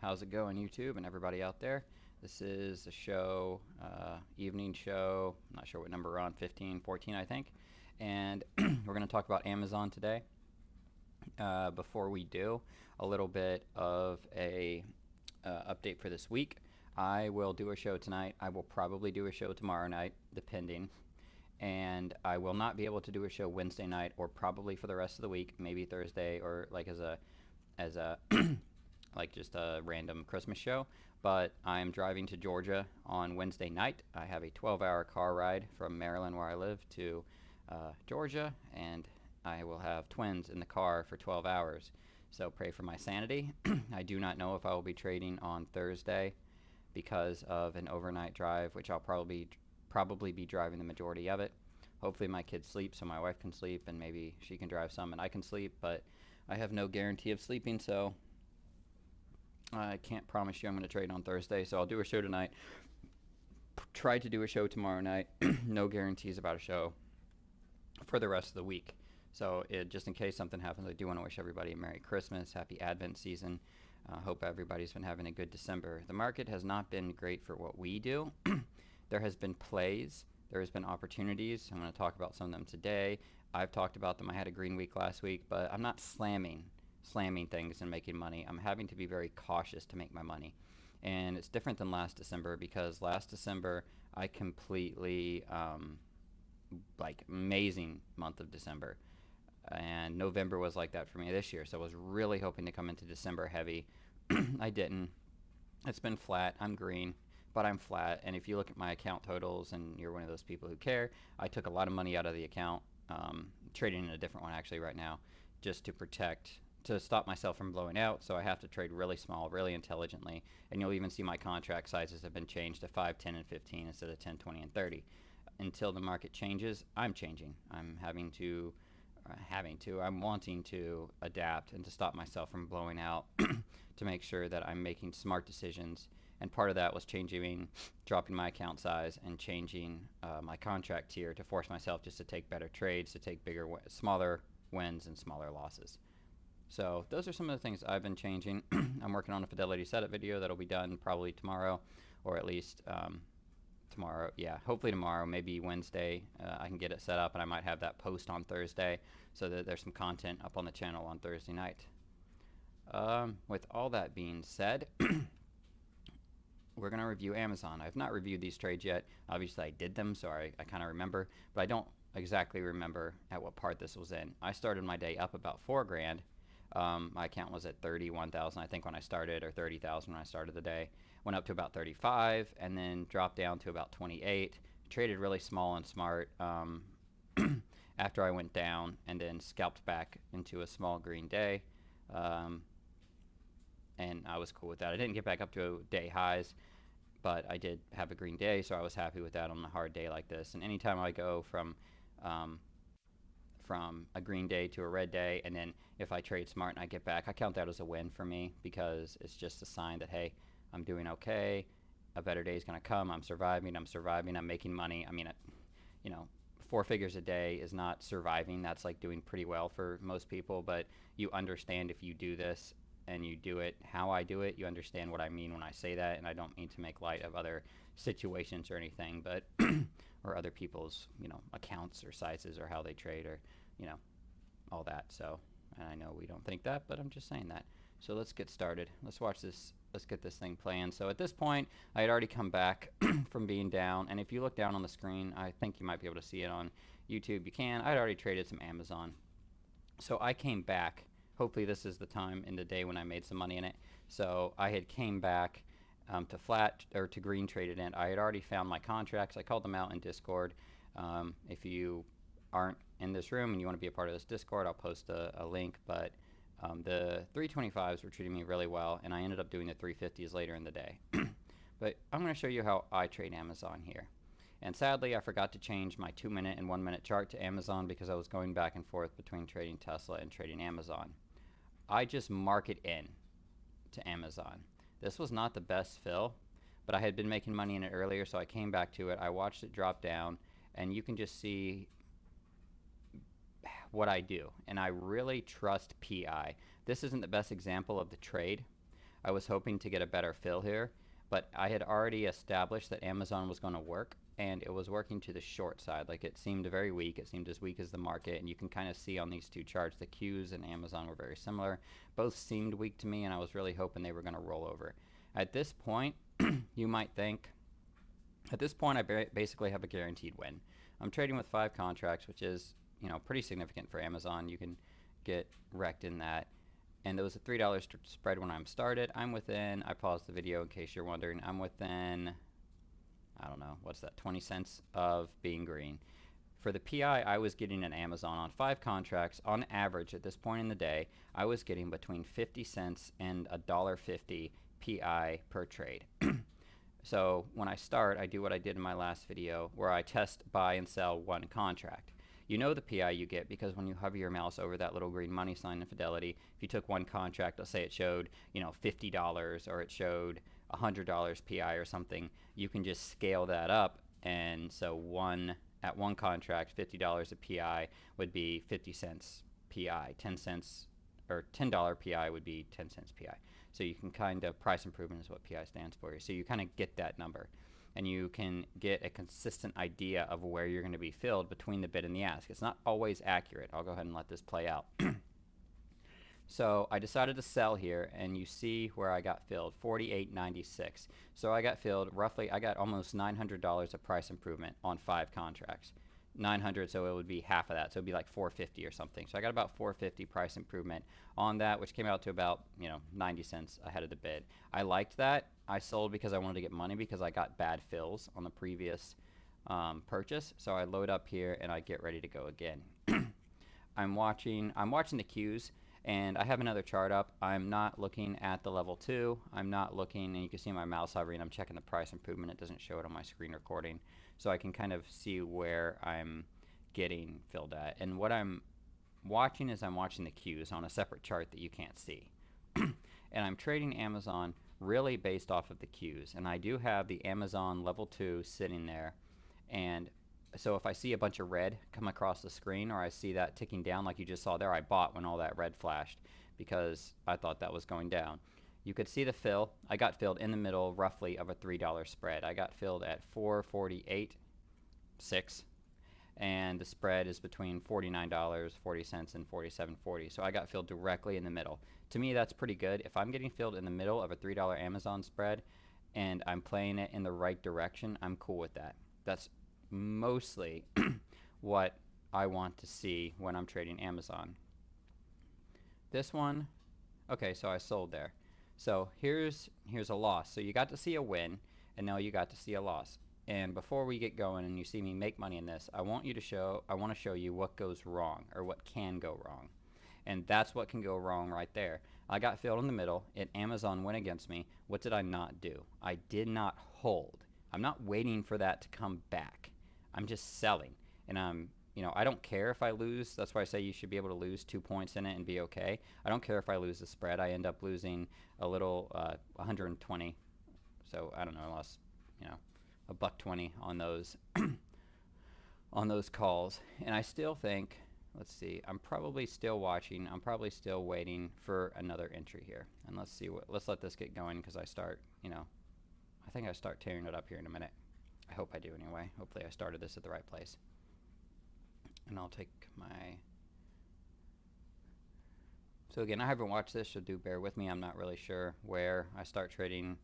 How's it going, YouTube and everybody out there? This is a show, evening show. I'm not sure what number we're on, 15, 14, I think. And we're going to talk about Amazon today. Before we do, a little bit of a update for this week. I will do a show tonight. I will probably do a show tomorrow night, depending. And I will not be able to do a show Wednesday night, or probably for the rest of the week, maybe Thursday, or like as a like just a random Christmas show. But I am driving to Georgia on Wednesday night. I have a 12-hour car ride from Maryland, where I live, to Georgia, and I will have twins in the car for 12 hours. So pray for my sanity. I do not know if I will be trading on Thursday because of an overnight drive, which I'll probably be driving the majority of it. Hopefully my kids sleep so my wife can sleep, and maybe she can drive some and I can sleep, but I have no guarantee of sleeping, so I can't promise you I'm going to trade on Thursday. So I'll do a show tonight. Try to do a show tomorrow night. No guarantees about a show for the rest of the week. So just in case something happens, I do want to wish everybody a Merry Christmas, Happy Advent season. Hope everybody's been having a good December. The market has not been great for what we do. There has been plays. There has been opportunities. I'm going to talk about some of them today. I've talked about them. I had a green week last week, but I'm not slamming things and making money. I'm having to be very cautious to make my money. And it's different than last December, because last December I completely amazing month of December, and November was like that for me this year. So I was really hoping to come into December heavy. I didn't. It's been flat. I'm green, but I'm flat. And if you look at my account totals and you're one of those people who care, I took a lot of money out of the account, trading in a different one actually right now, just to stop myself from blowing out. So I have to trade really small, really intelligently. And you'll even see my contract sizes have been changed to 5, 10, and 15 instead of 10, 20, and 30. Until the market changes, I'm changing. I'm I'm wanting to adapt and to stop myself from blowing out to make sure that I'm making smart decisions. And part of that was dropping my account size and changing my contract tier to force myself just to take better trades, to take smaller wins and smaller losses. So those are some of the things I've been changing. I'm working on a Fidelity setup video that'll be done probably tomorrow, or at least tomorrow. Yeah, hopefully tomorrow, maybe Wednesday. I can get it set up, and I might have that post on Thursday so that there's some content up on the channel on Thursday night. With all that being said, we're going to review Amazon. I've not reviewed these trades yet. Obviously I did them, so I kind of remember, but I don't exactly remember at what part this was in. I started my day up about $4 grand. My account was at 31,000 I think when I started, or 30,000 when I started the day. Went up to about 35 and then dropped down to about 28. Traded really small and smart after I went down, and then scalped back into a small green day. And I was cool with that. I didn't get back up to day highs, but I did have a green day, so I was happy with that on a hard day like this. And anytime I go from a green day to a red day, and then if I trade smart and I get back, I count that as a win for me, because it's just a sign that, hey, I'm doing okay, a better day is going to come, I'm surviving, I'm making money. I mean, 4 figures a day is not surviving. That's like doing pretty well for most people, but you understand if you do this and you do it how I do it, you understand what I mean when I say that. And I don't mean to make light of other situations or anything, but or other people's accounts or sizes or how they trade, or all that. So, and I know we don't think that, but I'm just saying that. So let's get started. Let's watch this. Let's get this thing playing. So at this point, I had already come back from being down, and if you look down on the screen, I think you might be able to see it on YouTube. You can. I'd already traded some Amazon. So I came back. Hopefully this is the time in the day when I made some money in it. So I had came back to flat, or to green traded in. I had already found my contracts. I called them out in Discord. If you aren't in this room and you want to be a part of this Discord, I'll post a link. But the 325s were treating me really well, and I ended up doing the 350s later in the day. But I'm going to show you how I trade Amazon here. And sadly, I forgot to change my 2-minute and 1-minute chart to Amazon, because I was going back and forth between trading Tesla and trading Amazon. I just mark it in to Amazon. This was not the best fill, but I had been making money in it earlier, so I came back to it. I watched it drop down, and you can just see what I do. And I really trust PI. This isn't the best example of the trade. I was hoping to get a better fill here, but I had already established that Amazon was going to work, and it was working to the short side. Like, it seemed very weak. It seemed as weak as the market, and you can kind of see on these two charts the Qs and Amazon were very similar. Both seemed weak to me, and I was really hoping they were going to roll over. At this point, you might think, at this point, I basically have a guaranteed win. I'm trading with 5 contracts, which is, you know, pretty significant for Amazon. You can get wrecked in that. And there was a $3 spread when I'm started. I'm within, I paused the video in case you're wondering, I'm within, I don't know, what's that, 20 cents of being green. For the PI, I was getting an Amazon on 5 contracts. On average, at this point in the day, I was getting between 50 cents and $1.50 PI per trade. So when I start, I do what I did in my last video, where I test, buy, and sell 1 contract. You know the PI you get because when you hover your mouse over that little green money sign in Fidelity, if you took 1 contract, let's say it showed, you know, $50 or it showed $100 PI or something, you can just scale that up. And so at 1 contract, $50 a PI would be 50 cents PI, 10 cents or $10 PI would be 10 cents PI. So you can kind of, price improvement is what PI stands for. So you kind of get that number, and you can get a consistent idea of where you're going to be filled between the bid and the ask. It's not always accurate. I'll go ahead and let this play out. So I decided to sell here, and you see where I got filled, $48.96. So I got filled roughly, I got almost $900 of price improvement on 5 contracts. 900, so it would be half of that, so it would be like 450 or something. So I got about 450 price improvement on that, which came out to about, you know, 90 cents ahead of the bid. I liked that. I sold because I wanted to get money because I got bad fills on the previous purchase. So I load up here and I get ready to go again. I'm watching the Qs, and I have another chart up. I'm not looking at the level 2. I'm not looking, and you can see my mouse hovering. I'm checking the price improvement. It doesn't show it on my screen recording. So I can kind of see where I'm getting filled at. And what I'm watching is I'm watching the Qs on a separate chart that you can't see. And I'm trading Amazon really based off of the Qs. And I do have the Amazon level 2 sitting there. And so if I see a bunch of red come across the screen, or I see that ticking down like you just saw there, I bought when all that red flashed because I thought that was going down. You could see the fill. I got filled in the middle roughly of a $3 spread. I got filled at 448.6, and the spread is between $49.40 and $47.40. So I got filled directly in the middle. To me, that's pretty good. If I'm getting filled in the middle of a $3 Amazon spread and I'm playing it in the right direction, I'm cool with that. That's mostly what I want to see when I'm trading Amazon. This one, okay, so I sold there. So here's a loss. So you got to see a win, and now you got to see a loss. And before we get going and you see me make money in this, I want to show you what goes wrong, or what can go wrong. And that's what can go wrong right there. I got filled in the middle, and Amazon went against me. What did I not do? I did not hold. I'm not waiting for that to come back. I'm just selling. And you know, I don't care if I lose. That's why I say you should be able to lose 2 points in it and be okay. I don't care if I lose the spread. I end up losing a little, 120. So I don't know, I lost, you know, $1.20 on those on those calls. And I still think, let's see, I'm probably still watching. I'm probably still waiting for another entry here. And let's let this get going, because I start, you know, I think I start tearing it up here in a minute. I hope I do anyway. Hopefully I started this at the right place. And I'll take my, so again, I haven't watched this, so do bear with me. I'm not really sure where I start trading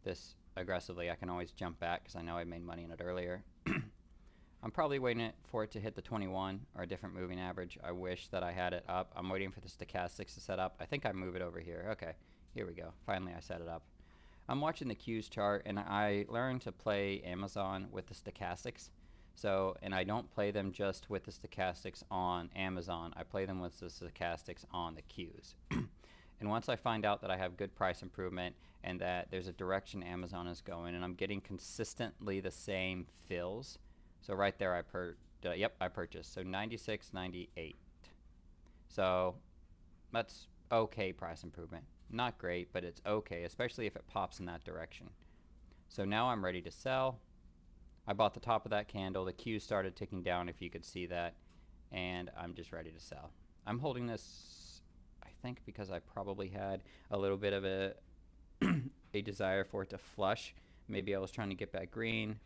this aggressively. I can always jump back because I know I made money in it earlier. I'm probably waiting for it to hit the 21 or a different moving average. I wish that I had it up. I'm waiting for the stochastics to set up. I think I move it over here. Okay, here we go. Finally I set it up. I'm watching the Qs chart, and I learned to play Amazon with the stochastics. So, and I don't play them just with the stochastics on Amazon. I play them with the stochastics on the Qs. And once I find out that I have good price improvement and that there's a direction Amazon is going, and I'm getting consistently the same fills. So right there I purchased. So 96.98. So that's okay price improvement. Not great, but it's okay, especially if it pops in that direction. So now I'm ready to sell. I bought the top of that candle. The Q started ticking down, if you could see that, and I'm just ready to sell. I'm holding this, I think, because I probably had a little bit of a a desire for it to flush. Maybe I was trying to get back green.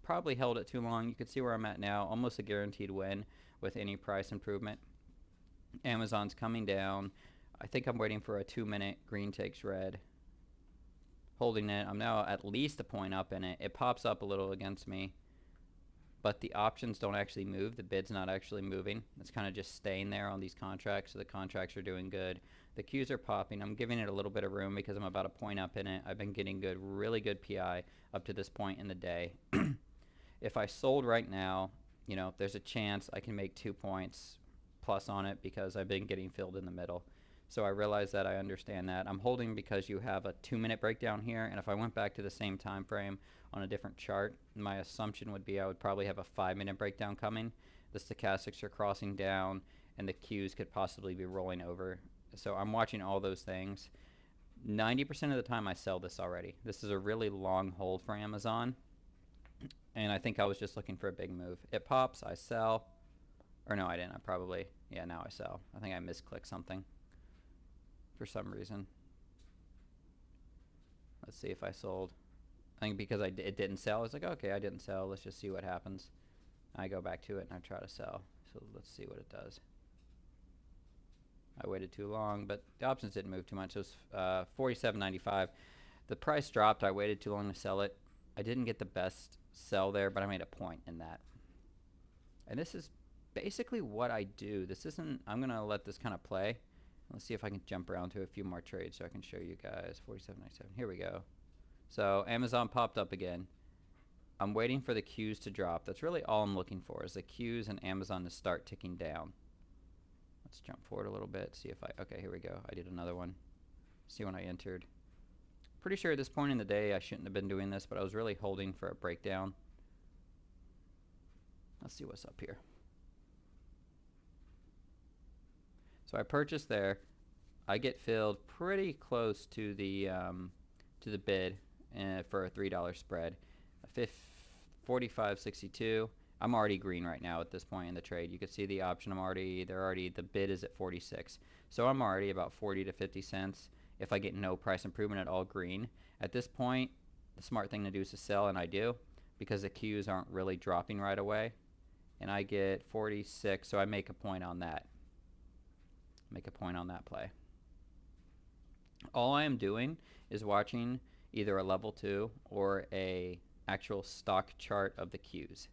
Probably held it too long. You can see where I'm at now. Almost a guaranteed win with any price improvement. Amazon's coming down. I think I'm waiting for a 2-minute green takes red. Holding it. I'm now at least a point up in it. It pops up a little against me, but the options don't actually move. The bid's not actually moving. It's kind of just staying there on these contracts, so the contracts are doing good. The Qs are popping. I'm giving it a little bit of room because I'm about a point up in it. I've been getting good, really good PI up to this point in the day. If I sold right now, you know, there's a chance I can make 2 points plus on it because I've been getting filled in the middle. So I realize that, I understand that. I'm holding because you have a 2-minute breakdown here, and if I went back to the same time frame on a different chart, my assumption would be I would probably have a 5-minute breakdown coming. The stochastics are crossing down, and the Qs could possibly be rolling over. So I'm watching all those things. 90% of the time I sell this already. This is a really long hold for Amazon, and I think I was just looking for a big move. It pops, I sell. Or no, I didn't. I probably, yeah, now I sell. I think I misclicked something for some reason. Let's see if I sold. I think because it didn't sell, I was like, okay, I didn't sell. Let's just see what happens. I go back to it and I try to sell. So let's see what it does. I waited too long, but the options didn't move too much. It was $47.95. The price dropped. I waited too long to sell it. I didn't get the best sell there, but I made a point in that. And this is basically what I do. This isn't, I'm going to let this kind of play. Let's see if I can jump around to a few more trades so I can show you guys. $47.97. Here we go. So Amazon popped up again. I'm waiting for the Qs to drop. That's really all I'm looking for, is the Qs and Amazon to start ticking down. Let's jump forward a little bit. See if okay, here we go. I did another one. See when I entered. Pretty sure at this point in the day I shouldn't have been doing this, but I was really holding for a breakdown. Let's see what's up here. So I purchased there. I get filled pretty close to the bid for a $3 spread. 45.62. I'm already green right now at this point in the trade. You can see the option. The bid is at 46. So I'm already about 40 to 50 cents. If I get no price improvement at all, green. At this point, the smart thing to do is to sell, and I do, because the Qs aren't really dropping right away. And I get 46, so I make a point on that. Make a point on that play. All I am doing is watching either a level 2 or a actual stock chart of the Qs.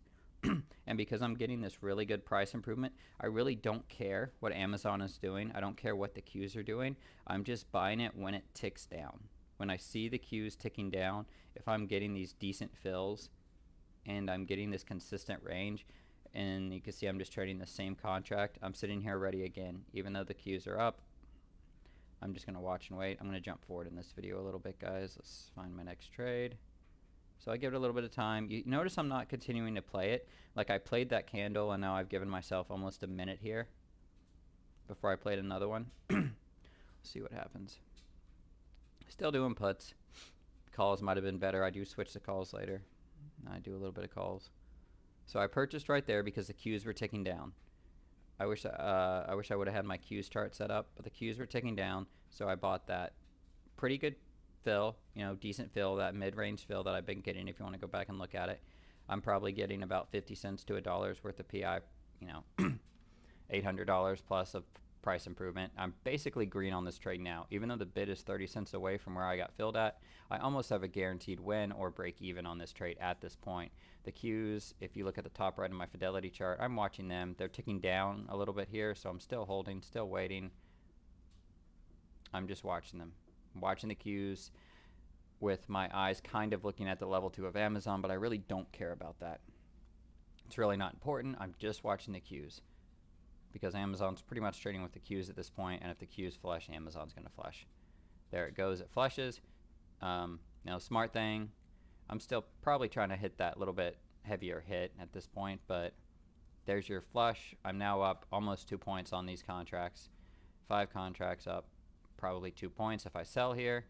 And because I'm getting this really good price improvement, I really don't care what Amazon is doing. I don't care what the Qs are doing. I'm just buying it when it ticks down. When I see the Qs ticking down, if I'm getting these decent fills and I'm getting this consistent range, and you can see I'm just trading the same contract, I'm sitting here ready again. Even though the Qs are up, I'm just going to watch and wait. I'm going to jump forward in this video a little bit, guys. Let's find my next trade. So I give it a little bit of time. You notice I'm not continuing to play it. Like, I played that candle, and now I've given myself almost a minute here before I played another one. See what happens. Still doing puts. Calls might have been better. I do switch to calls later. I do a little bit of calls. So I purchased right there because the Qs were ticking down. I wish I would have had my Qs chart set up, but the Qs were ticking down, so I bought that. Pretty good fill, you know, decent fill, that mid-range fill that I've been getting. If you want to go back and look at it, I'm probably getting about 50 cents to $1 worth of PI, you know, $800 plus of price improvement. I'm basically green on this trade now. Even though the bid is 30 cents away from where I got filled at, I almost have a guaranteed win or break even on this trade at this point. The Qs, if you look at the top right of my Fidelity chart, I'm watching them. They're ticking down a little bit here, so I'm still holding, still waiting. I'm just watching them. I'm watching the Qs with my eyes kind of looking at the level 2 of Amazon, but I really don't care about that. It's really not important. I'm just watching the Qs, because Amazon's pretty much trading with the Qs at this point, and if the Qs flush, Amazon's going to flush. There it goes. It flushes. Now, smart thing, I'm still probably trying to hit that little bit heavier hit at this point, but there's your flush. I'm now up almost 2 points on these contracts. 5 contracts up, probably 2 points. If I sell here,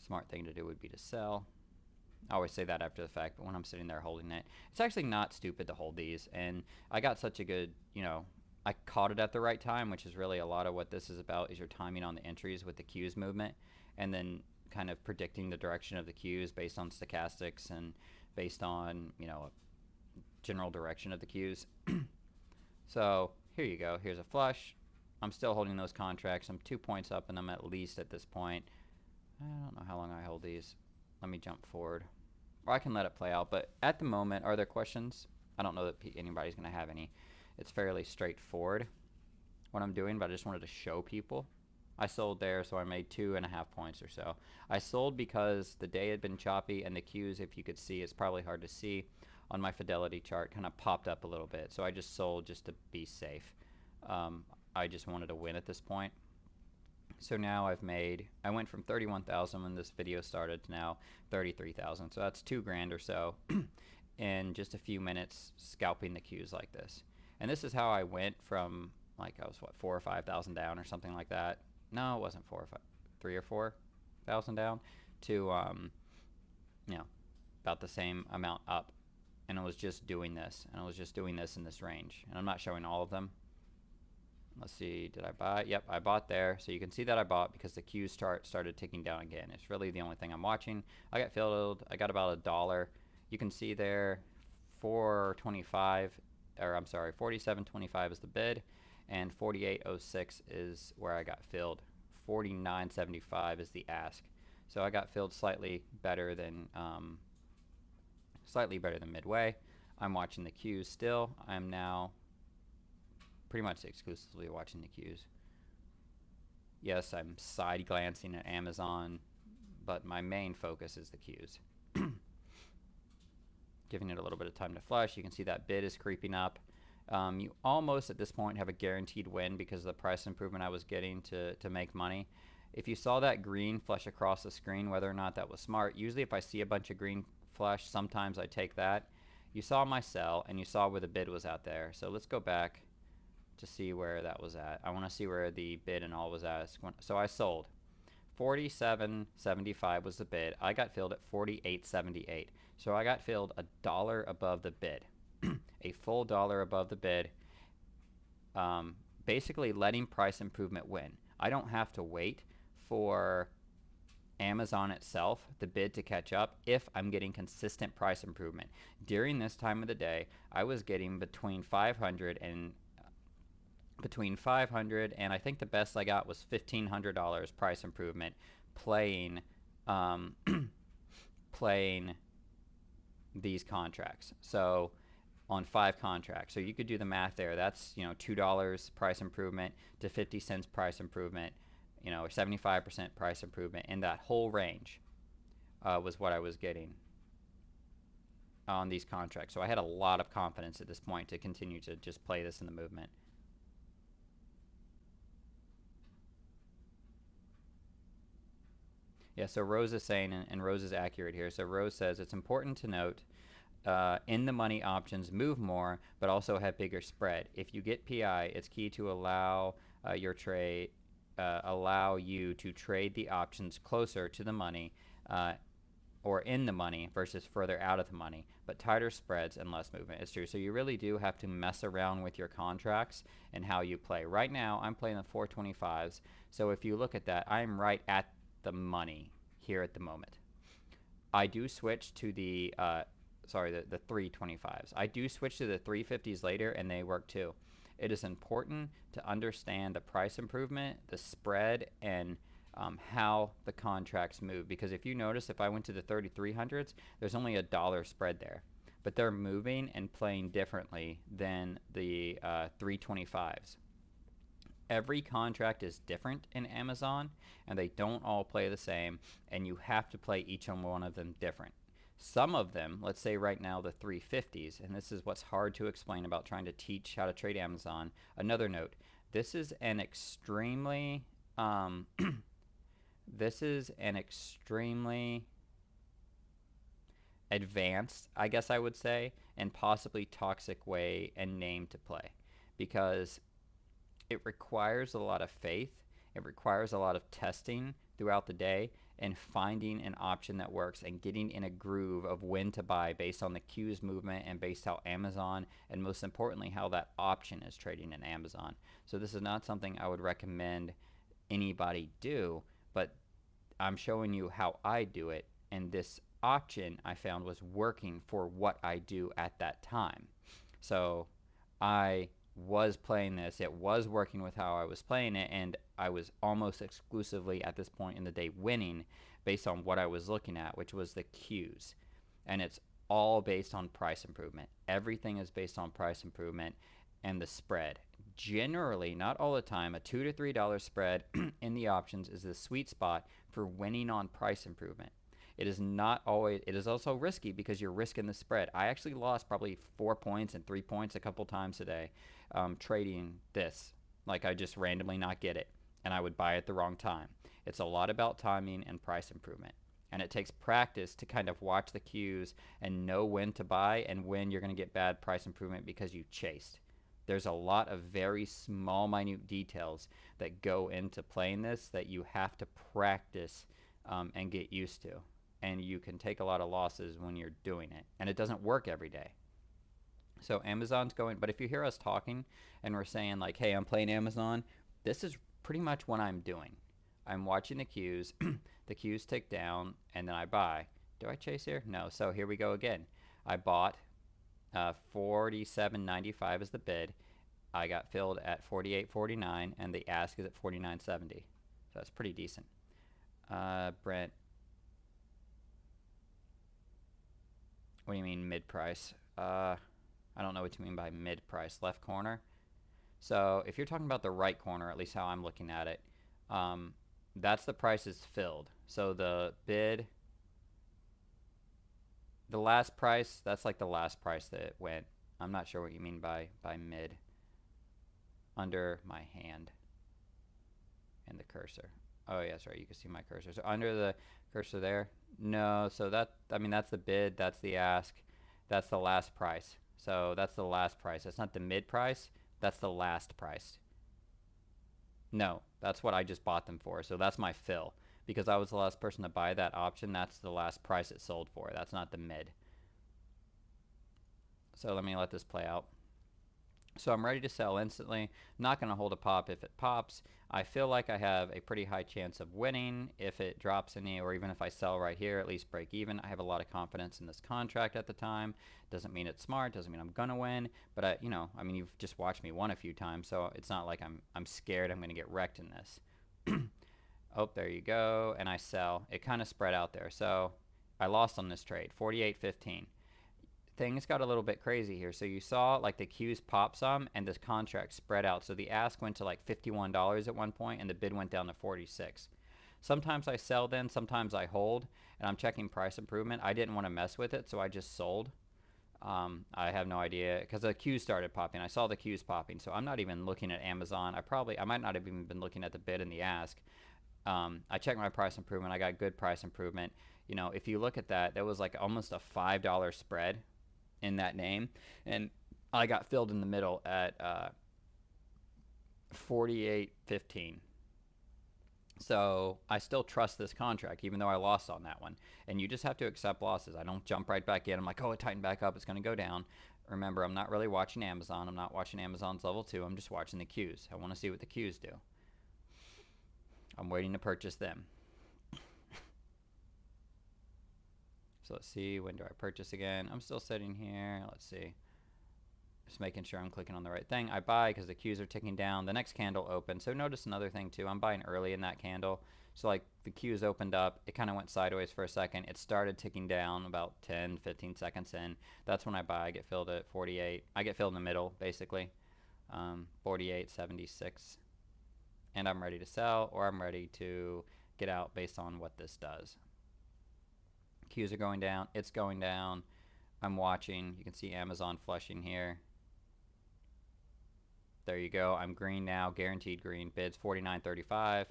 smart thing to do would be to sell. I always say that after the fact, but when I'm sitting there holding it, it's actually not stupid to hold these. And I got such a good, you know, I caught it at the right time, which is really a lot of what this is about, is your timing on the entries with the Qs movement, and then kind of predicting the direction of the cues based on stochastics and based on, you know, a general direction of the cues. So here you go. Here's a flush. I'm still holding those contracts. I'm 2 points up in them at least at this point. I don't know how long I hold these. Let me jump forward. Or I can let it play out. But at the moment, are there questions? I don't know that anybody's going to have any. It's fairly straightforward what I'm doing, but I just wanted to show people. I sold there, so I made 2.5 points or so. I sold because the day had been choppy, and the cues, if you could see, it's probably hard to see on my fidelity chart, kind of popped up a little bit. So I just sold just to be safe. I just wanted to win at this point. So now I went from 31,000 when this video started to now 33,000. So that's $2,000 or so in just a few minutes scalping the cues like this. And this is how I went from, like, I was what, 4,000 or 5,000 down or something like that. No, it wasn't 3,000 or 4,000 down to you know, about the same amount up. And I was just doing this, and I was just doing this in this range. And I'm not showing all of them. Let's see, did I buy? Yep, I bought there. So you can see that I bought because the cues started ticking down again. It's really the only thing I'm watching. I got filled. I got about $1. You can see there 425, or I'm sorry, 47.25 is the bid, and 48.06 is where I got filled. 49.75 is the ask. So I got filled slightly better than midway. I'm watching the cues still. I'm now pretty much exclusively watching the cues. Yes, I'm side glancing at Amazon, but my main focus is the cues. Giving it a little bit of time to flush. You can see that bid is creeping up. You almost at this point have a guaranteed win because of the price improvement I was getting to make money. If you saw that green flush across the screen, whether or not that was smart, usually if I see a bunch of green flush, sometimes I take that. You saw my sell, and you saw where the bid was out there. So let's go back to see where that was at. I want to see where the bid and all was at. So I sold. 47.75 was the bid. I got filled at 48.78. So I got filled $1 above the bid. A full $1 above the bid. Basically letting price improvement win. I don't have to wait for Amazon itself, the bid, to catch up if I'm getting consistent price improvement. During this time of the day, I was getting between 500 and I think the best I got was $1,500 price improvement playing playing these contracts. So on 5 contracts. So you could do the math there. That's, you know, $2 price improvement to 50 cents price improvement, you know, or 75% price improvement in that whole range was what I was getting on these contracts. So I had a lot of confidence at this point to continue to just play this in the movement. Yeah, so Rose is saying, and Rose is accurate here. So Rose says it's important to note in the money options move more, but also have bigger spread. If you get PI, it's key to allow allow you to trade the options closer to the money or in the money versus further out of the money, but tighter spreads and less movement. It's true. So you really do have to mess around with your contracts and how you play. Right now, I'm playing the 425s. So if you look at that, I'm right at the money here at the moment. I do switch to the the 325s. I do switch to the 350s later, and they work too. It is important to understand the price improvement, the spread, and how the contracts move. Because if you notice, if I went to the 3300s, there's only $1 spread there. But they're moving and playing differently than the 325s. Every contract is different in Amazon, and they don't all play the same, and you have to play each one of them different. Some of them, let's say right now the 350s, and this is what's hard to explain about trying to teach how to trade Amazon. Another note, this is an extremely advanced, I guess I would say, and possibly toxic way and name to play, because it requires a lot of faith. It requires a lot of testing throughout the day and finding an option that works and getting in a groove of when to buy based on the cues movement and based how Amazon, and most importantly, how that option is trading in Amazon. So this is not something I would recommend anybody do, but I'm showing you how I do it, and this option I found was working for what I do at that time. So I was playing this, it was working with how I was playing it, and I was almost exclusively at this point in the day winning based on what I was looking at, which was the cues. And it's all based on price improvement. Everything is based on price improvement and the spread. Generally, not all the time, a $2 to $3 spread in the options is the sweet spot for winning on price improvement. It is not always, it is also risky because you're risking the spread. I actually lost probably 4 points and 3 points a couple times today trading this. Like I just randomly not get it and I would buy at the wrong time. It's a lot about timing and price improvement. And it takes practice to kind of watch the cues and know when to buy and when you're going to get bad price improvement because you chased. There's a lot of very small, minute details that go into playing this that you have to practice and get used to. And you can take a lot of losses when you're doing it. And it doesn't work every day. So Amazon's going, but if you hear us talking and we're saying like, hey, I'm playing Amazon, this is pretty much what I'm doing. I'm watching the cues. The cues tick down and then I buy. Do I chase here? No. So here we go again. I bought 47.95 is the bid. I got filled at 48.49 and the ask is at 49.70. So that's pretty decent. Brent, what do you mean mid-price? I don't know what you mean by mid-price. Left corner? So if you're talking about the right corner, at least how I'm looking at it, that's the price is filled. So the bid, the last price, that's like the last price that it went. I'm not sure what you mean by mid. Under my hand and the cursor. Oh yes, right, you can see my cursor. So under the cursor there, no, so that, I mean, that's the bid, that's the ask, that's the last price. So that's the last price. That's not the mid price, that's the last price. No, that's what I just bought them for. So that's my fill. Because I was the last person to buy that option, that's the last price it sold for. That's not the mid. So let me let this play out. So I'm ready to sell instantly. Not going to hold a pop if it pops. I feel like I have a pretty high chance of winning if it drops any, or even if I sell right here, at least break even. I have a lot of confidence in this contract at the time. Doesn't mean it's smart, doesn't mean I'm going to win, but I mean, you've just watched me win a few times, so it's not like I'm scared I'm going to get wrecked in this. Oh, there you go, and I sell. It kind of spread out there, so I lost on this trade, 48.15. Things got a little bit crazy here. So you saw like the cues pop some and this contract spread out. So the ask went to like $51 at one point and the bid went down to 46. Sometimes I sell then, sometimes I hold, and I'm checking price improvement. I didn't want to mess with it, so I just sold. I have no idea because the cues started popping. I saw the cues popping, so I'm not even looking at Amazon. I might not have even been looking at the bid and the ask. I checked my price improvement. I got good price improvement. You know, if you look at that, there was like almost a $5 spread in that name, and I got filled in the middle at 48.15. So I still trust this contract even though I lost on that one, and you just have to accept losses. I don't jump right back in. I'm like, oh, it tightened back up, it's going to go down. Remember, I'm not really watching Amazon. I'm not watching Amazon's level 2. I'm just watching the cues. I want to see what the cues do. I'm waiting to purchase them. So let's see, when do I purchase again? I'm still sitting here. Let's see. Just making sure I'm clicking on the right thing. I buy because the cues are ticking down. The next candle opened. So notice another thing too. I'm buying early in that candle. So like the cues opened up. It kind of went sideways for a second. It started ticking down about 10, 15 seconds in. That's when I buy. I get filled at 48. I get filled in the middle, basically. 48.76. And I'm ready to sell, or I'm ready to get out based on what this does. Cues are going down. It's going down. I'm watching. You can see Amazon flushing here. There you go. I'm green now. Guaranteed green. Bids 49.35.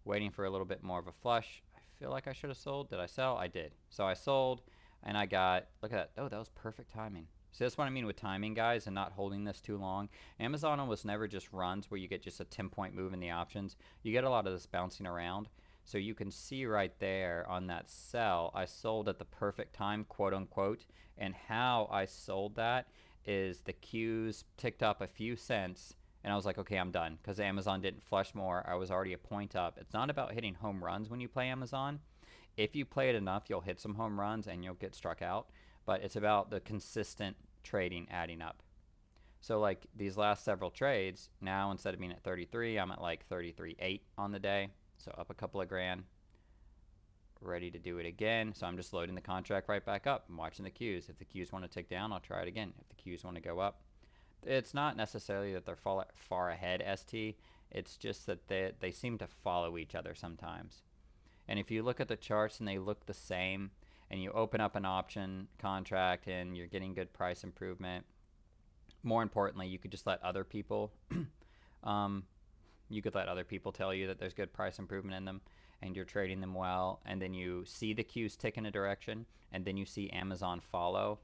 Waiting for a little bit more of a flush. I feel like I should have sold. Did I sell? I did. So I sold, and I got, look at that. Oh, that was perfect timing. So that's what I mean with timing, guys, and not holding this too long. Amazon almost never just runs where you get just a 10-point move in the options. You get a lot of this bouncing around. So you can see right there on that sell, I sold at the perfect time, quote unquote. And how I sold that is the cues ticked up a few cents and I was like, okay, I'm done because Amazon didn't flush more. I was already a point up. It's not about hitting home runs when you play Amazon. If you play it enough, you'll hit some home runs and you'll get struck out. But it's about the consistent trading adding up. So like these last several trades, now instead of being at 33, I'm at like 33.8 on the day. So up a couple of grand. Ready to do it again. So I'm just loading the contract right back up. I'm watching the cues. If the cues want to tick down, I'll try it again. If the cues want to go up, it's not necessarily that they're far ahead ST. It's just that they seem to follow each other sometimes. And if you look at the charts and they look the same, and you open up an option contract and you're getting good price improvement, more importantly, you could just let other people um, you could let other people tell you that there's good price improvement in them and you're trading them well, and then you see the cues tick in a direction and then you see Amazon follow,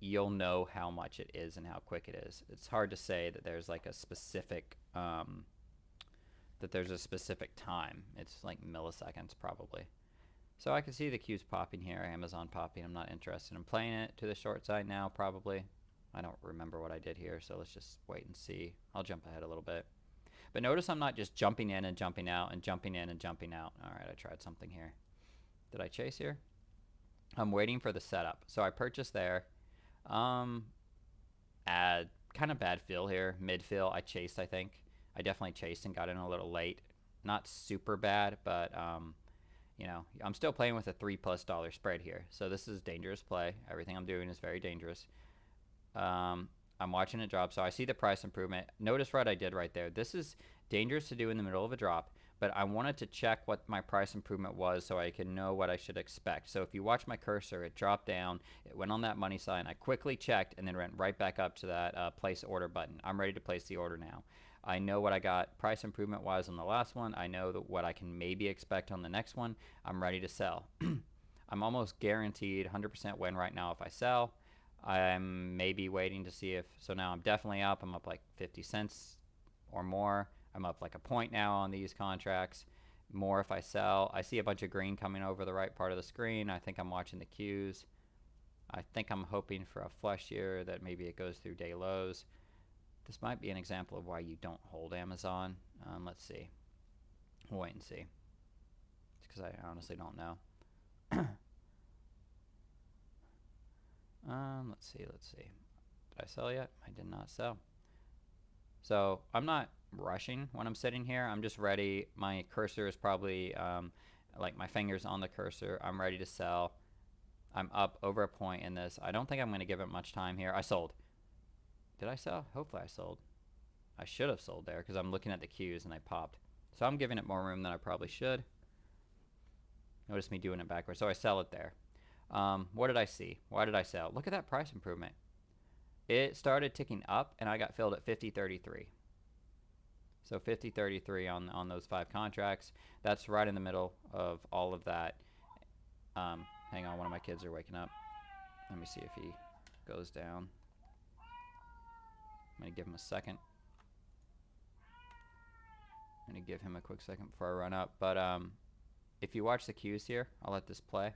you'll know how much it is and how quick it is. It's hard to say that there's like a specific time. It's like milliseconds probably. So I can see the cues popping here, Amazon popping. I'm not interested in playing it to the short side now probably. I don't remember what I did here, so let's just wait and see. I'll jump ahead a little bit. But notice I'm not just jumping in and jumping out and jumping in and jumping out. All right, I tried something here. Did I chase here? I'm waiting for the setup. So I purchased there. Add kind of bad fill here, mid fill. I chased, I think. I definitely chased and got in a little late. Not super bad, but you know, I'm still playing with a $3+ spread here. So this is dangerous play. Everything I'm doing is very dangerous. I'm watching it drop, so I see the price improvement. Notice what I did right there. This is dangerous to do in the middle of a drop, but I wanted to check what my price improvement was so I can know what I should expect. So if you watch my cursor, it dropped down, it went on that money sign. I quickly checked and then went right back up to that place order button. I'm ready to place the order now. I know what I got price improvement wise on the last one. I know what I can maybe expect on the next one. I'm ready to sell. I'm almost guaranteed 100% win right now if I sell. I'm maybe waiting to see if, so now I'm definitely up. I'm up like 50 cents or more. I'm up like a point now on these contracts. More if I sell. I see a bunch of green coming over the right part of the screen. I think I'm watching the cues. I think I'm hoping for a flush here that maybe it goes through day lows. This might be an example of why you don't hold Amazon. Let's see. We'll wait and see. It's because I honestly don't know. Let's see. Did I sell yet? I did not sell. So I'm not rushing when I'm sitting here. I'm just ready. My cursor is probably like my fingers on the cursor. I'm ready to sell. I'm up over a point in this. I don't think I'm going to give it much time here. I sold. Did I sell? Hopefully I sold. I should have sold there because I'm looking at the cues and I popped. So I'm giving it more room than I probably should. Notice me doing it backwards. So I sell it there. What did I see? Why did I sell? Look at that price improvement. It started ticking up and I got filled at 50.33. So 50.33 on those 5 contracts. That's right in the middle of all of that. Hang on, one of my kids are waking up. Let me see if he goes down. I'm going to give him a second. I'm going to give him a quick second before I run up. But if you watch the cues here, I'll let this play.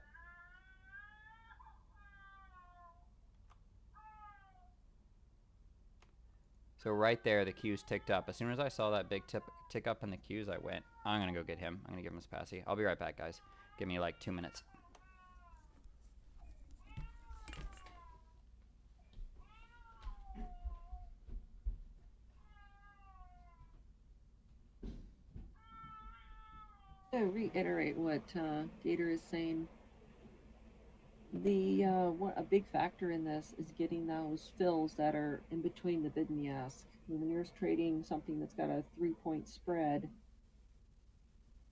So right there, the cues ticked up. As soon as I saw that big tick up in the cues, I went, I'm going to go get him. I'm going to give him his passy. I'll be right back, guys. Give me like 2 minutes. To reiterate what Gator is saying, a big factor in this is getting those fills that are in between the bid and the ask. When you're trading something that's got a 3 point spread,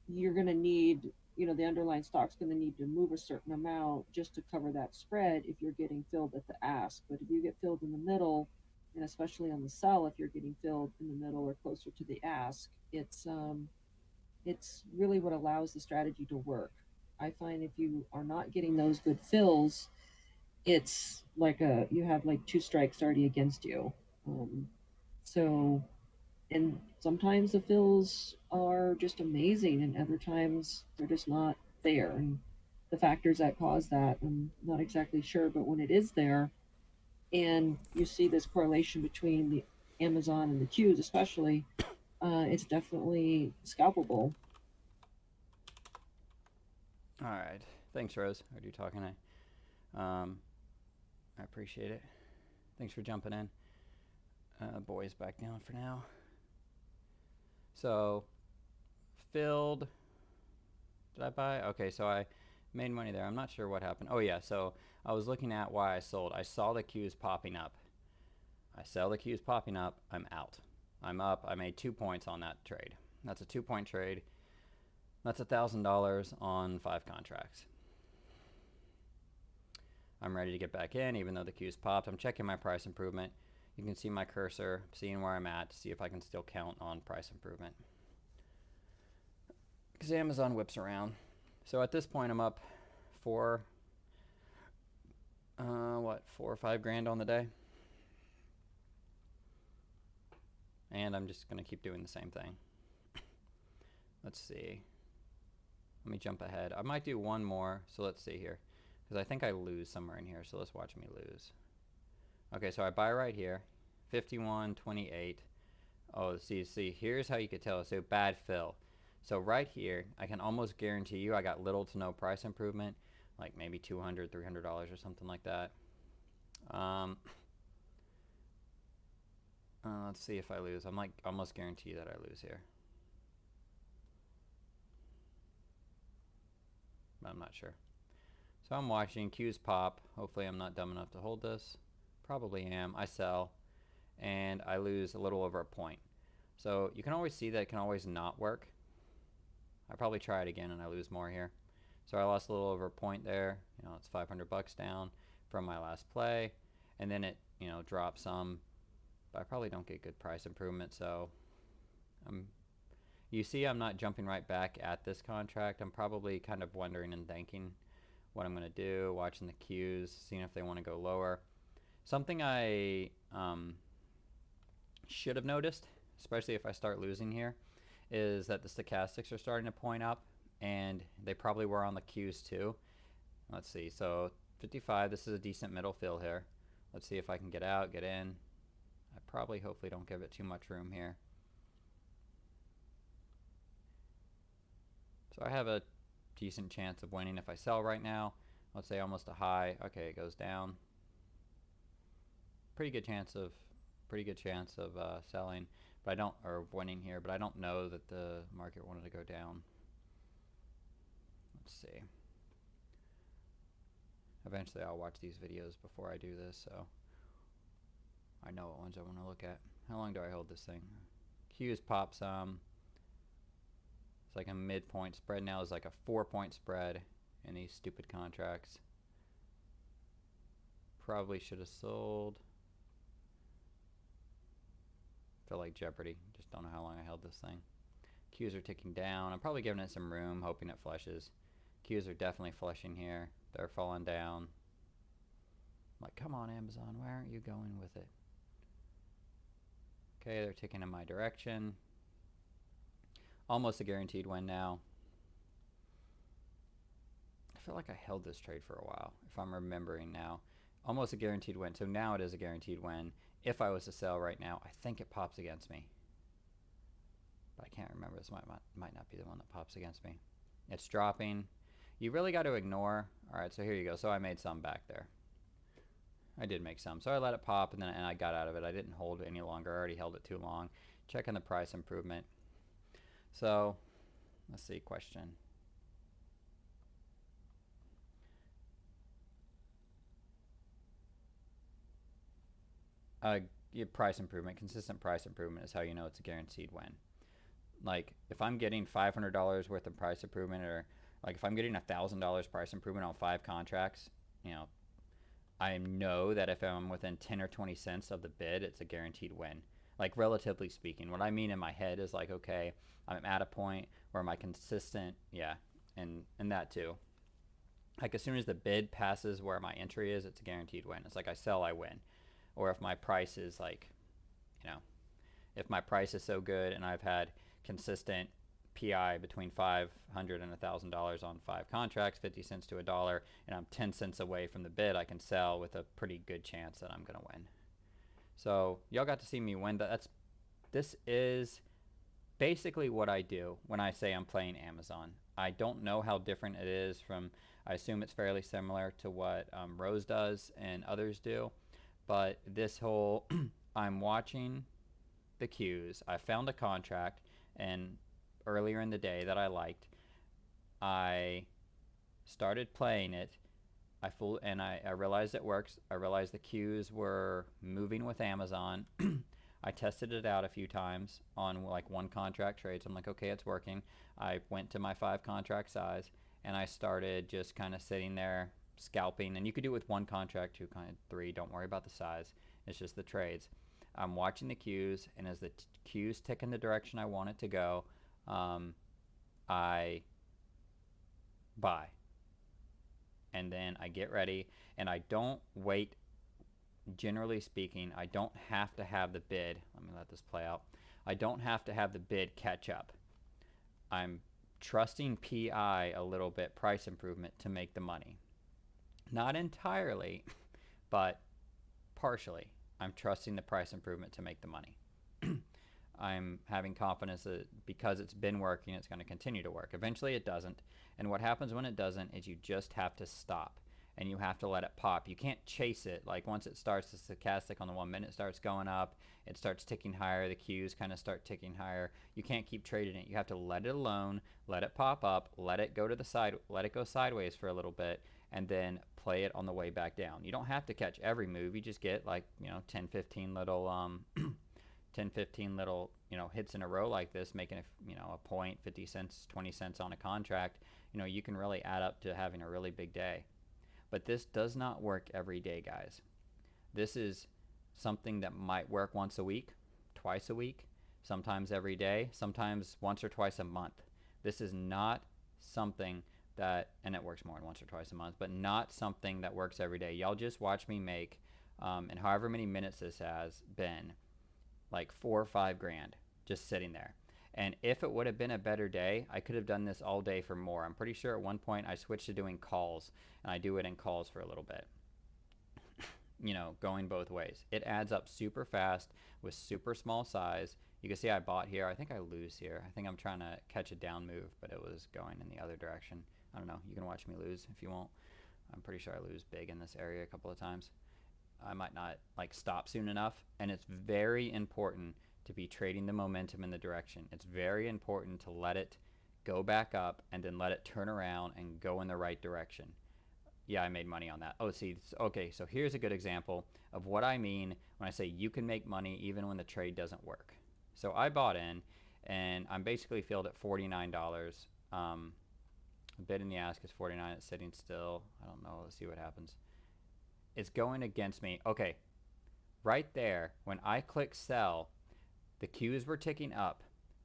you're going to need, the underlying stock's going to need to move a certain amount just to cover that spread if you're getting filled at the ask. But if you get filled in the middle, and especially on the sell, if you're getting filled in the middle or closer to the ask, it's really what allows the strategy to work. I find if you are not getting those good fills, it's like you have like 2 strikes already against you. Um, so, and sometimes the fills are just amazing, and other times they're just not there. And the factors that cause that, I'm not exactly sure, but when it is there, and you see this correlation between Amazon and the queues especially, it's definitely scalpable. All right. Thanks, Rose. Are you talking? I appreciate it. Thanks for jumping in. Boys back down for now. So, filled. Did I buy? Okay, so I made money there. I'm not sure what happened. Oh, yeah. So, I was looking at why I sold. I saw the queues popping up. I sell the queues popping up. I'm out. I'm up. I made 2 points on that trade. That's a 2 point trade. That's $1,000 on 5 contracts. I'm ready to get back in, even though the queues popped. I'm checking my price improvement. You can see my cursor, seeing where I'm at to see if I can still count on price improvement. Because Amazon whips around. So at this point, I'm up four or 5 grand on the day. And I'm just going to keep doing the same thing. Let's see. Let me jump ahead. I might do one more. So let's see here. Because I think I lose somewhere in here. So let's watch me lose. Okay, so I buy right here. 51.28. Oh, see, here's how you could tell. So bad fill. So right here, I can almost guarantee you I got little to no price improvement. Like maybe $200, $300 or something like that. Let's see if I lose. I'm like almost guarantee that I lose here. But I'm not sure. So I'm watching queues pop. Hopefully I'm not dumb enough to hold this. Probably am. I sell. And I lose a little over a point. So you can always see that it can always not work. I probably try it again and I lose more here. So I lost a little over a point there. You know, it's $500 down from my last play. And then it, drops some. But I probably don't get good price improvement. So you see I'm not jumping right back at this contract. I'm probably kind of wondering and thinking what I'm going to do, watching the queues, seeing if they want to go lower. Something I should have noticed, especially if I start losing here, is that the stochastics are starting to point up, and they probably were on the queues too. Let's see, so 55, this is a decent middle fill here. Let's see if I can get out, get in. I probably hopefully don't give it too much room here. So I have a decent chance of winning if I sell right now. Let's say almost a high. Okay, it goes down. Pretty good chance of selling, but I don't, or winning here, but I don't know that the market wanted to go down. Let's see. Eventually I'll watch these videos before I do this, so I know what ones I want to look at. How long do I hold this thing? Q's pop some. It's like a midpoint spread now is like a 4-point spread in these stupid contracts. Probably should have sold. Feel like Jeopardy. Just don't know how long I held this thing. Q's are ticking down. I'm probably giving it some room, hoping it flushes. Q's are definitely flushing here. They're falling down. I'm like, come on, Amazon, why aren't you going with it? Okay, they're ticking in my direction. Almost a guaranteed win now. I feel like I held this trade for a while, if I'm remembering now. Almost a guaranteed win. So now it is a guaranteed win. If I was to sell right now, I think it pops against me. But I can't remember. This might not be the one that pops against me. It's dropping. You really got to ignore. All right, so here you go. So I made some back there. I did make some. So I let it pop, and I got out of it. I didn't hold it any longer. I already held it too long. Checking the price improvement. So let's see, question. Price improvement, consistent price improvement is how you know it's a guaranteed win. Like if I'm getting $500 worth of price improvement, or like if I'm getting $1,000 price improvement on 5 contracts, I know that if I'm within 10 or 20 cents of the bid, it's a guaranteed win. Like relatively speaking, what I mean in my head is like, okay, I'm at a point where my consistent, and that too. Like as soon as the bid passes where my entry is, it's a guaranteed win. It's like I sell, I win. Or if my price is like, if my price is so good and I've had consistent PI between $500 and $1,000 on 5 contracts, 50 cents to $1, and I'm 10 cents away from the bid, I can sell with a pretty good chance that I'm going to win. So y'all got to see me win. This is basically what I do when I say I'm playing Amazon. I don't know how different it is from. I assume it's fairly similar to what Rose does and others do, but this whole I'm watching the queues. I found a contract and earlier in the day that I liked. I started playing it. I realized it works. I realized the queues were moving with Amazon. I tested it out a few times on like one contract trades. I'm like, okay, it's working. I went to my 5 contract size and I started just kind of sitting there scalping. And you could do it with one contract, 2, kind of 3. Don't worry about the size. It's just the trades. I'm watching the queues, and as the queues tick in the direction I want it to go, I buy. And then I get ready, and I don't wait. Generally speaking, I don't have to have the bid. Let me let this play out. I don't have to have the bid catch up. I'm trusting PI a little bit, price improvement, to make the money. Not entirely, but partially. I'm trusting the price improvement to make the money. I'm having confidence that because it's been working, it's going to continue to work. Eventually it doesn't. And what happens when it doesn't is you just have to stop and you have to let it pop. You can't chase it. Like once it starts, the stochastic on the 1 minute starts going up, it starts ticking higher, the cues kind of start ticking higher. You can't keep trading it. You have to let it alone, let it pop up, let it go to the side, let it go sideways for a little bit, and then play it on the way back down. You don't have to catch every move. You just get like, 10, 15 little 10, 15 little, hits in a row like this, making a point, 50 cents, 20 cents on a contract. You can really add up to having a really big day. But this does not work every day, guys. This is something that might work once a week, twice a week, sometimes every day, sometimes once or twice a month. This is not something that, and it works more than once or twice a month, but not something that works every day. Y'all just watch me make, and however many minutes this has been, like 4 or 5 grand just sitting there. And if it would have been a better day, I could have done this all day for more. I'm pretty sure at one point I switched to doing calls, and I do it in calls for a little bit. Going both ways. It adds up super fast with super small size. You can see I bought here. I think I lose here. I think I'm trying to catch a down move, but it was going in the other direction. I don't know. You can watch me lose if you want. I'm pretty sure I lose big in this area a couple of times. I might not stop soon enough, and it's very important to be trading the momentum in the direction. It's very important to let it go back up and then let it turn around and go in the right direction. Yeah, I made money on that. Oh, see, okay, so here's a good example of what I mean when I say you can make money even when the trade doesn't work. So I bought in, and I'm basically filled at $49. Bid in the ask is 49. It's sitting still. I don't know. Let's see what happens. It's going against me. Okay, right there, when I click sell, the queues were ticking up.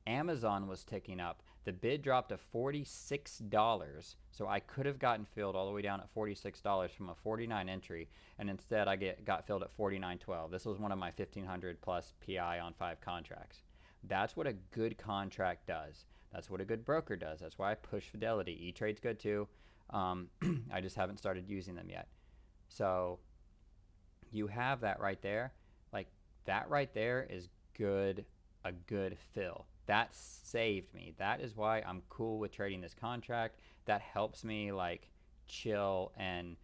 Amazon was ticking up. The bid dropped to $46, so I could have gotten filled all the way down at $46 from a 49 entry, and instead I got filled at $49.12. This was one of my 1,500 plus PI on 5 contracts. That's what a good contract does. That's what a good broker does. That's why I push Fidelity. E-Trade's good too. I just haven't started using them yet. So you have that right there. Like that right there is good, a good fill. That saved me. That is why I'm cool with trading this contract. That helps me chill and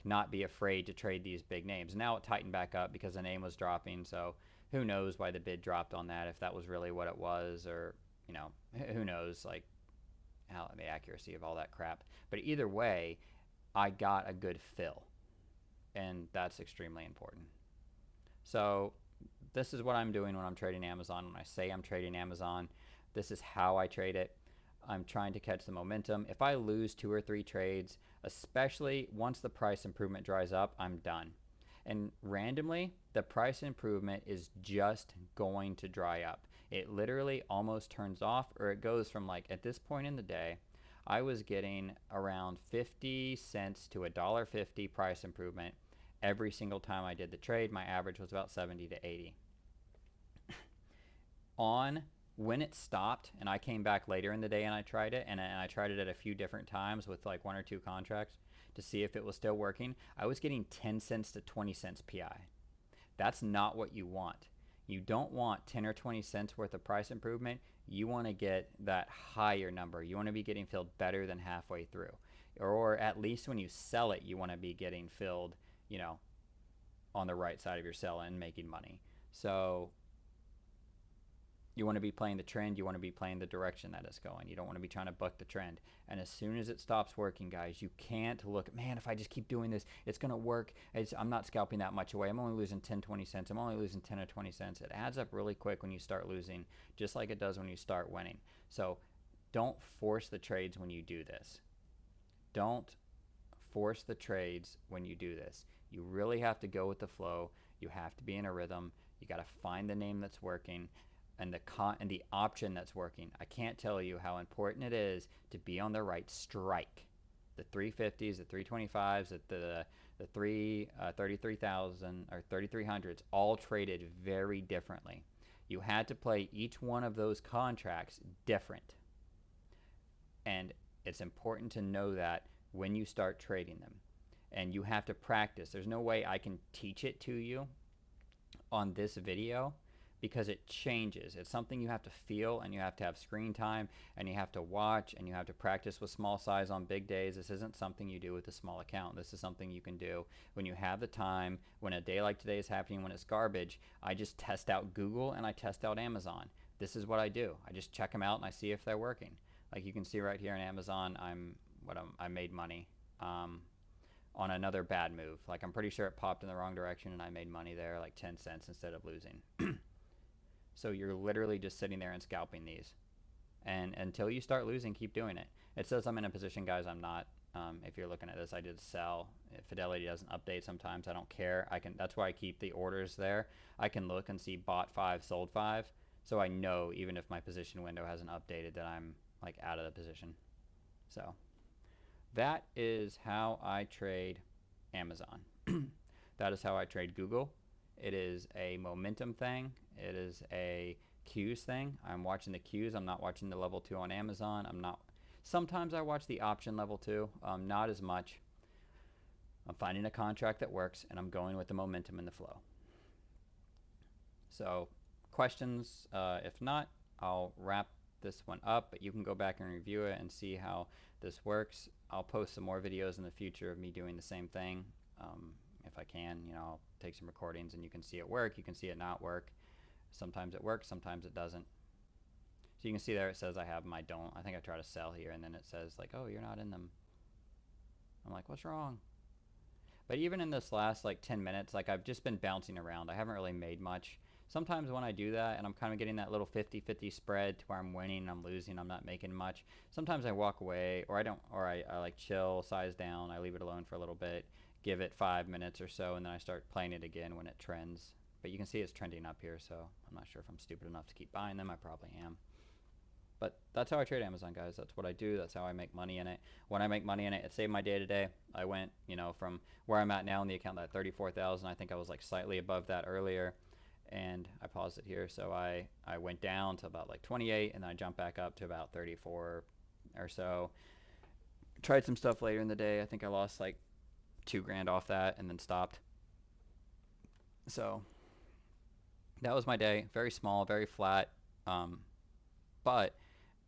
not be afraid to trade these big names. Now it tightened back up because the name was dropping, so who knows why the bid dropped on that, if that was really what it was, or who knows how the accuracy of all that crap. But either way, I got a good fill, and that's extremely important. So this is what I'm doing when I'm trading Amazon. When I say I'm trading Amazon, this is how I trade it. I'm trying to catch the momentum. If I lose 2 or 3 trades, especially once the price improvement dries up, I'm done. And randomly, the price improvement is just going to dry up. It literally almost turns off, or it goes from at this point in the day, I was getting around 50 cents to $1.50 price improvement every single time I did the trade. My average was about 70 to 80. When it stopped and I came back later in the day and I tried it, and I tried it at a few different times with 1 or 2 contracts to see if it was still working, I was getting 10 cents to 20 cents PI. That's not what you want. You don't want 10 or 20 cents worth of price improvement. You want to get that higher number. You want to be getting filled better than halfway through. Or at least when you sell it, you want to be getting filled, you know, on the right side of your sell and making money. So you want to be playing the trend. You want to be playing the direction that it's going. You don't want to be trying to buck the trend. And as soon as it stops working, guys, you can't look, man, if I just keep doing this, it's going to work. I'm not scalping that much away. I'm only losing 10, 20 cents. I'm only losing 10 or 20 cents. It adds up really quick when you start losing, just like it does when you start winning. So don't force the trades when you do this. Don't force the trades when you do this. You really have to go with the flow. You have to be in a rhythm. You got to find the name that's working and the option that's working. I can't tell you how important it is to be on the right strike. The 350s, the 325s, the 33,000 or 3300s all traded very differently. You had to play each one of those contracts different. And it's important to know that when you start trading them. And you have to practice. There's no way I can teach it to you on this video because it changes. It's something you have to feel, and you have to have screen time, and you have to watch, and you have to practice with small size on big days. This isn't something you do with a small account. This is something you can do when you have the time, when a day like today is happening, when it's garbage. I just test out Google and I test out Amazon. This is what I do. I just check them out and I see if they're working. Like you can see right here in Amazon, I made money on another bad move. Like I'm pretty sure it popped in the wrong direction and I made money there, like 10 cents instead of losing. So you're literally just sitting there and scalping these. And until you start losing, keep doing it. It says I'm in a position, guys. I'm not. If you're looking at this, I did sell. If Fidelity doesn't update sometimes, I don't care. That's why I keep the orders there. I can look and see bought 5, sold 5. So I know even if my position window hasn't updated that I'm like out of the position. So that is how I trade Amazon. That is how I trade Google. It is a momentum thing. It is a cues thing. I'm watching the cues. I'm not watching the level 2 on Amazon. Sometimes I watch the option level 2, not as much. I'm finding a contract that works and I'm going with the momentum and the flow. So questions? If not, I'll wrap this one up, but you can go back and review it and see how this works. I'll post some more videos in the future of me doing the same thing. If I can, I'll take some recordings and you can see it work, you can see it not work. Sometimes it works, sometimes it doesn't. So you can see there it says I have my don't. I think I try to sell here and then it says like, oh, you're not in them. I'm like, what's wrong? But even in this last like 10 minutes, like I've just been bouncing around. I haven't really made much. Sometimes when I do that and I'm kind of getting that little 50-50 spread to where I'm winning, I'm losing, I'm not making much. Sometimes I walk away or I like chill, size down, I leave it alone for a little bit, give it 5 minutes or so, and then I start playing it again when it trends. But you can see it's trending up here, so I'm not sure if I'm stupid enough to keep buying them. I probably am. But that's how I trade Amazon, guys. That's what I do. That's how I make money in it. When I make money in it, it saved my day to day. I went, from where I'm at now in the account, that 34,000. I think I was like slightly above that earlier, and I paused it here. So I went down to about like 28, and then I jumped back up to about 34 or so. Tried some stuff later in the day. I think I lost like $2,000 off that, and then stopped. So that was my day. Very small, very flat. But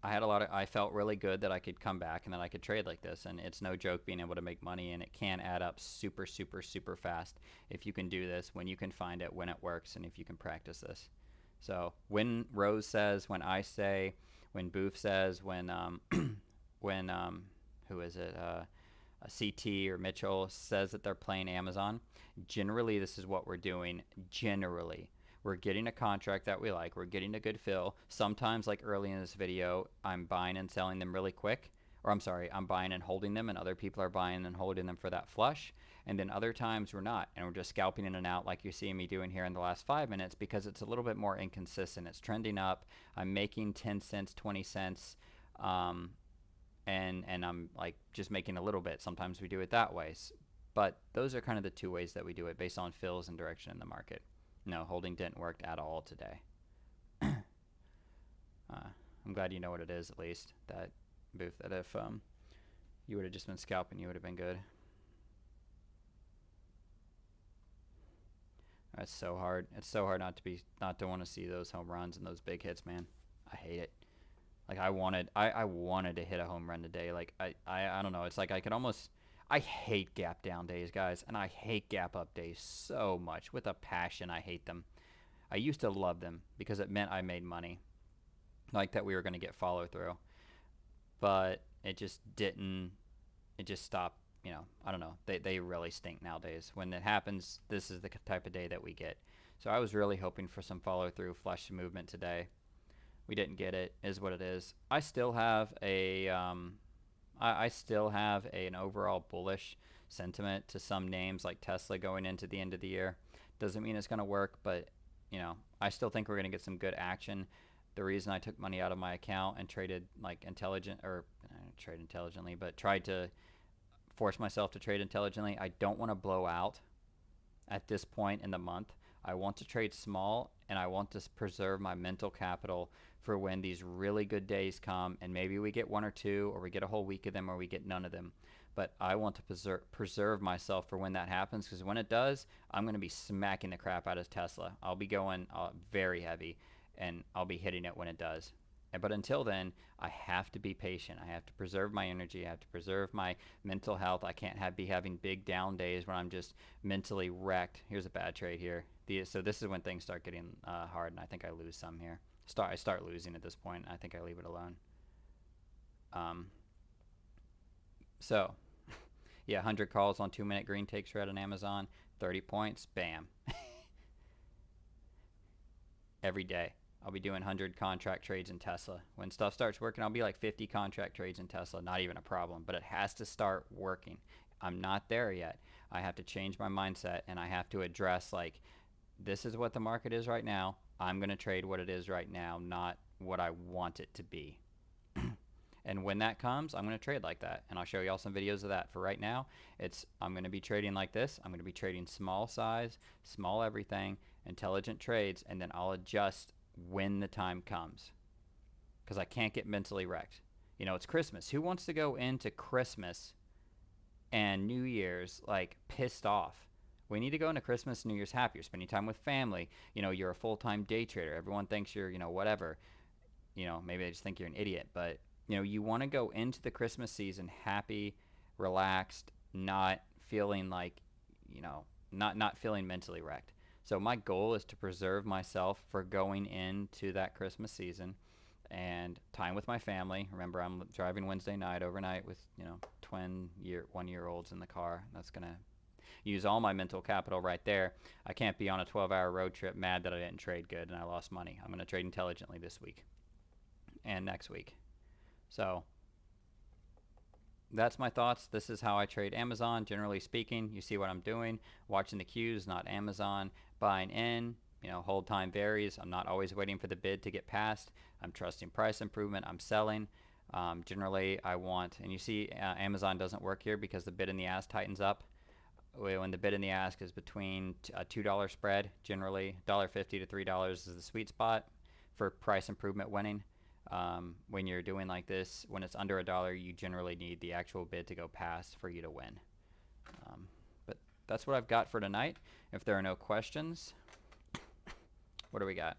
I felt really good that I could come back and that I could trade like this. And it's no joke being able to make money, and it can add up super, super, super fast if you can do this, when you can find it, when it works, and if you can practice this. So when Rose says, when I say, when Booth says, when who is it? CT or Mitchell says that they're playing Amazon, generally this is what we're doing. Generally, we're getting a contract that we like. We're getting a good fill. Sometimes, like early in this video, I'm buying and selling them really quick. Or I'm sorry, I'm buying and holding them, and other people are buying and holding them for that flush. And then other times we're not, and we're just scalping in and out like you're seeing me doing here in the last 5 minutes, because it's a little bit more inconsistent. It's trending up. I'm making 10 cents, 20 cents. And I'm like just making a little bit. Sometimes we do it that way. But those are kind of the two ways that we do it, based on fills and direction in the market. No, holding didn't work at all today. I'm glad you know what it is, at least, that Booth, that if you would have just been scalping, you would have been good. It's so hard. It's so hard not to want to see those home runs and those big hits, man. I hate it. Like I wanted to hit a home run today. Like I don't know. It's like I could almost. I hate gap down days, guys, and I hate gap up days so much with a passion. I hate them. I used to love them because it meant I made money, like that we were going to get follow through. But it just didn't. It just stopped. I don't know. They really stink nowadays. When it happens, this is the type of day that we get. So I was really hoping for some follow through, flush movement today. We didn't get it. Is what it is. I still have I still have an overall bullish sentiment to some names like Tesla going into the end of the year. Doesn't mean it's going to work, but I still think we're going to get some good action. The reason I took money out of my account and traded like intelligent or trade intelligently, but tried to force myself to trade intelligently. I don't want to blow out at this point in the month. I want to trade small and I want to preserve my mental capital for when these really good days come, and maybe we get one or two, or we get a whole week of them, or we get none of them. But I want to preserve myself for when that happens, because when it does, I'm going to be smacking the crap out of Tesla. I'll be going very heavy, and I'll be hitting it when it does. But until then, I have to be patient. I have to preserve my energy. I have to preserve my mental health. I can't be having big down days when I'm just mentally wrecked. Here's a bad trade here. So this is when things start getting hard, and I think I lose some here. I start losing at this point. I think I leave it alone. So, yeah, 100 calls on 2-minute green takes red on Amazon. 30 points. Bam. Every day. I'll be doing 100 contract trades in Tesla. When stuff starts working, I'll be like 50 contract trades in Tesla. Not even a problem, but it has to start working. I'm not there yet. I have to change my mindset, and I have to address like, this is what the market is right now. I'm going to trade what it is right now, not what I want it to be. And when that comes, I'm going to trade like that. And I'll show y'all some videos of that. For right now, I'm going to be trading like this. I'm going to be trading small size, small everything, intelligent trades, and then I'll adjust when the time comes, because I can't get mentally wrecked. It's Christmas. Who wants to go into Christmas and New Year's like pissed off? We need to go into Christmas and New Year's happy. You're spending time with family. You're a full-time day trader. Everyone thinks you're, whatever. Maybe they just think you're an idiot. But, you want to go into the Christmas season happy, relaxed, not feeling like, not feeling mentally wrecked. So my goal is to preserve myself for going into that Christmas season and time with my family. Remember, I'm driving Wednesday night overnight with, 1-year-olds in the car. That's going to use all my mental capital right there. I can't be on a 12-hour road trip mad that I didn't trade good and I lost money. I'm going to trade intelligently this week and next week. So that's my thoughts. This is how I trade Amazon. Generally speaking, you see what I'm doing. Watching the cues, not Amazon. Buying in, hold time varies. I'm not always waiting for the bid to get passed. I'm trusting price improvement. I'm selling. Generally, I want, and you see Amazon doesn't work here because the bid and the ask tightens up. When the bid and the ask is between a $2 spread, generally $1.50 to $3 is the sweet spot for price improvement winning. When you're doing like this, when it's under $1, you generally need the actual bid to go past for you to win. But that's what I've got for tonight. If there are no questions, what do we got?